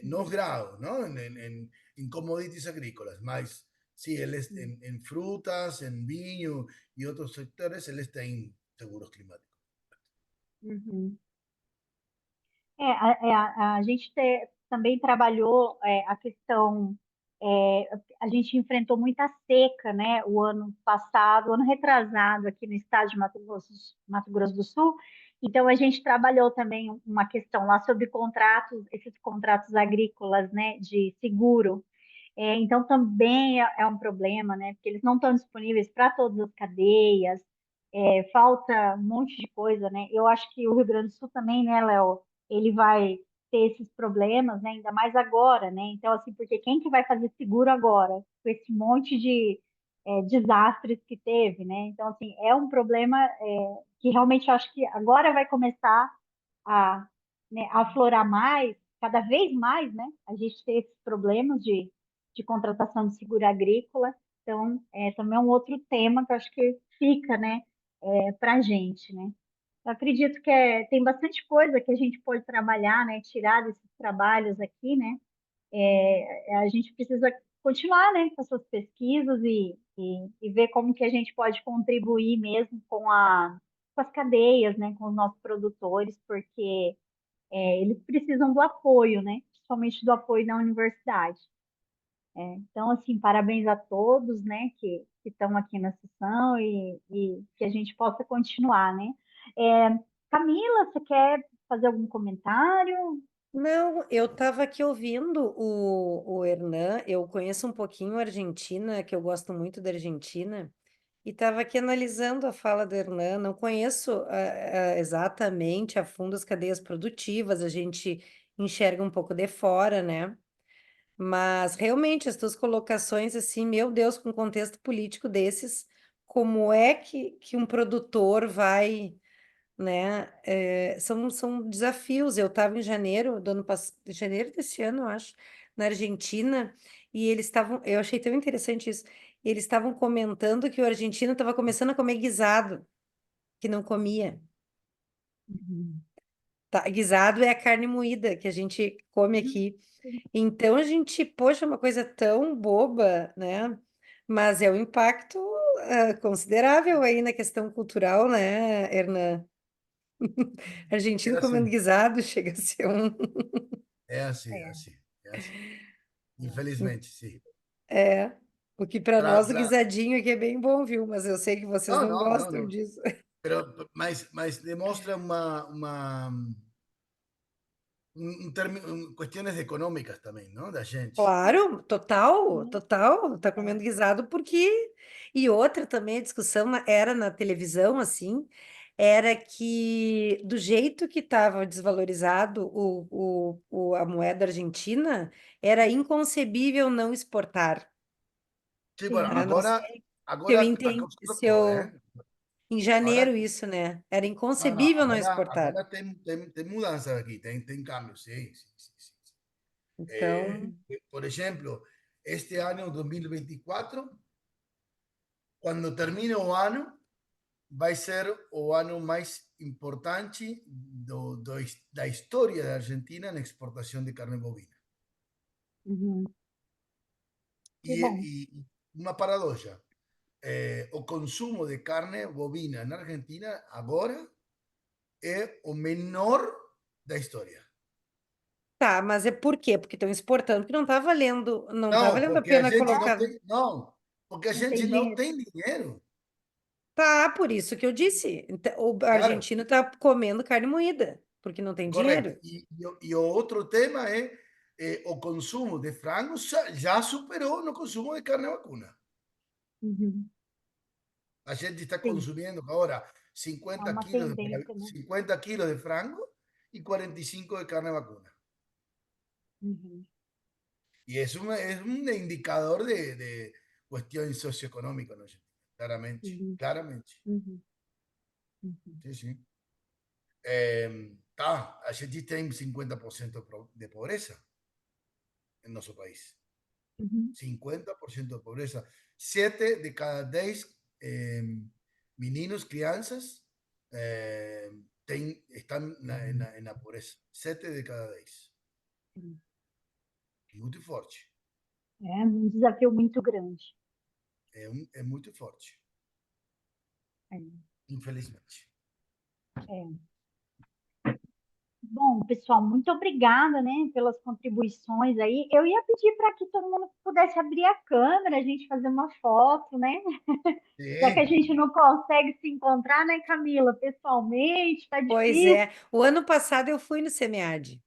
no grado, ¿no? En commodities agrícolas, mas sí, en frutas, en vino y otros sectores, él está en seguros climáticos. Uhum. A gente também trabalhou a questão, a gente enfrentou muita seca, né, o ano passado, o ano retrasado aqui no estado de Mato Grosso do Sul. Então a gente trabalhou também uma questão lá sobre contratos, esses contratos agrícolas, né, de seguro. Então também é um problema, né, porque eles não estão disponíveis para todas as cadeias. Falta um monte de coisa, né? Eu acho que o Rio Grande do Sul também, né, Léo, ele vai ter esses problemas, né, ainda mais agora, né? Então, assim, porque quem que vai fazer seguro agora, com esse monte de desastres que teve, né? Então, assim, é um problema que realmente eu acho que agora vai começar a, né, a aflorar mais, cada vez mais, né? A gente tem esses problemas de contratação de seguro agrícola. Então, também é um outro tema que eu acho que fica, né, para a gente, né? Eu acredito que tem bastante coisa que a gente pode trabalhar, né, tirar desses trabalhos aqui, né? A gente precisa continuar, né, com essas pesquisas e ver como que a gente pode contribuir mesmo com as cadeias, né, com os nossos produtores, porque eles precisam do apoio, né, principalmente do apoio da universidade. Então, assim, parabéns a todos, né, que estão aqui na sessão e que a gente possa continuar, né? Camila, você quer fazer algum comentário? Não, eu estava aqui ouvindo o Hernan, eu conheço um pouquinho a Argentina, que eu gosto muito da Argentina, e estava aqui analisando a fala do Hernan, não conheço exatamente a fundo as cadeias produtivas, a gente enxerga um pouco de fora, né? Mas realmente as tuas colocações, assim, meu Deus, com um contexto político desses, como é que um produtor vai, né? São desafios. Eu estava em janeiro do ano passado, janeiro desse ano, eu acho, na Argentina, e eles estavam, eu achei tão interessante isso. Eles estavam comentando que o argentino estava começando a comer guisado, que não comia. Uhum. Tá, guisado é a carne moída que a gente come aqui. Então a gente, poxa, uma coisa tão boba, né? Mas é o impacto considerável aí na questão cultural, né, Hernan? Argentino É comendo assim, guisado chega a ser um. é assim, é É. assim, é assim. Infelizmente, sim. É, o que para Pra, nós o pra... guisadinho aqui é bem bom, viu? Mas eu sei que vocês Não, não não, não, gostam não. disso. Mas demonstra questões econômicas também, não? Da gente. Claro, total, Sim, total. Tá é. comendo guisado porque. E outra também, a discussão era na televisão, assim, era que do jeito que estava desvalorizado a moeda argentina, era inconcebível não exportar. Sí, bueno, Sim, Né? Não agora, sei se eu agora a entendi, cosa se trocou, eu. ¿eh? Em Agora, janeiro, isso, né? Era não, não, inconcebível não exportar. agora tem mudanças aqui, tem cambios, sim, sim, sim, sim. Então, Por ejemplo, este año 2024, cuando termine o ano, vai ser o ano mais importante da história da Argentina na exportação de carne bovina. uhum, que E, bom. e uma paradoxa, o consumo de carne bovina na Argentina agora é o menor da história. tá, mas é por quê? Porque estão exportando, porque não tá Não, valendo a porque a pena gente não colocar. tem, não, porque a Não tem gente não dinheiro. tem dinheiro. Tá, por isso que eu disse. Então, o Claro, argentino tá comendo carne moída, porque não tem correto. dinheiro. E o outro tema é o consumo de frango já superou no consumo de carne vacuna. Uhum, A gente está sim, consumindo agora é 50 uma quilos tendência, né? 50 quilos de frango e 45 de carne vacuna. Uhum, Y es un indicador de cuestión socioeconómica, ¿no? Claramente, uhum, claramente. uhum, uhum, Sí, sí. A gente tem 50% de pobreza en nuestro país. uhum, 50% de pobreza. 7 de cada 10 meninos, crianças, están en la pobreza. 7 de cada 10. sim. Muito forte. É um desafio muito grande. É muito forte, É, infelizmente. é. Bom, pessoal, muito obrigada, né, pelas contribuições aí. Eu ia pedir para que todo mundo pudesse abrir a câmera, a gente fazer uma foto, né? Já que a Sim. gente não consegue se encontrar, né, Camila, pessoalmente, tá Pois difícil. é. O ano passado eu fui no SEMEAD.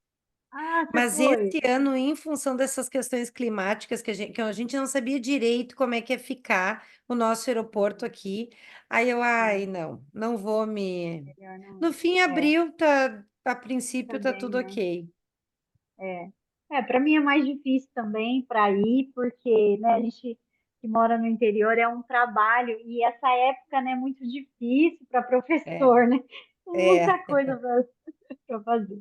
Ah, você Mas foi? esse ano, em função dessas questões climáticas que a gente não sabia direito como é que ia ficar o nosso aeroporto aqui, aí eu, ai, Sim, não vou me. melhor não No ir. fim, É, abril, tá, a princípio tá também, tudo né? ok. É, para mim é mais difícil também para ir, porque, né, a gente que mora no interior é um trabalho e essa época, né, é muito difícil para É, professor, né? Tem muita é. coisa para fazer.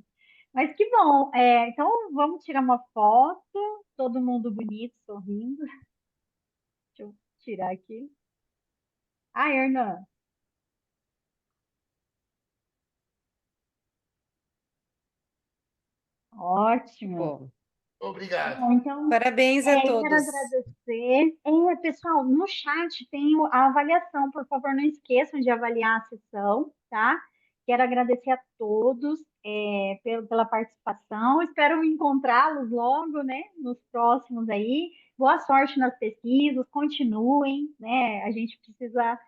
Mas que bom. Então vamos tirar uma foto, todo mundo bonito, sorrindo. Deixa eu tirar aqui. Ah, Hernan, ótimo. Bom, Obrigado. Bom, então parabéns a eu quero todos. agradecer. Pessoal, no chat tem a avaliação, por favor, não esqueçam de avaliar a sessão, tá? Quero agradecer a todos pela participação. Espero encontrá-los logo, né? Nos próximos aí. Boa sorte nas pesquisas, continuem, né? A gente precisa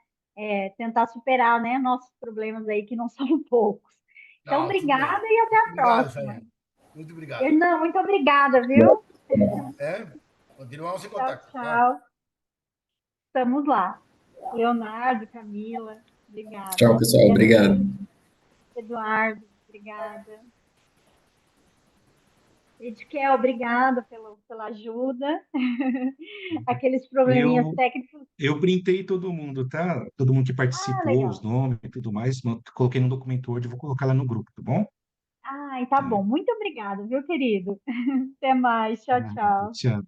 tentar superar, né, nossos problemas aí, que não são poucos. Então, Não, tudo obrigada bem. e até Muito a obrigado, próxima. Chayane. Muito obrigado. Hernan, muito obrigada, viu? Continuamos em Tchau, contacto, tá? tchau. Estamos lá. Leonardo, Camila, obrigada. Tchau, pessoal. Obrigado. Eduardo, obrigada. Edkel, obrigada pela ajuda. Aqueles probleminhas Eu, técnicos. eu printei todo mundo, tá? Todo mundo que Ah, participou, os legal. nomes e tudo mais, coloquei no documento Word, vou colocar lá no grupo, tá bom? Ai, tá Tá. bom. Muito obrigada, viu, querido? Até mais. Tchau, Ah, tchau. tchau.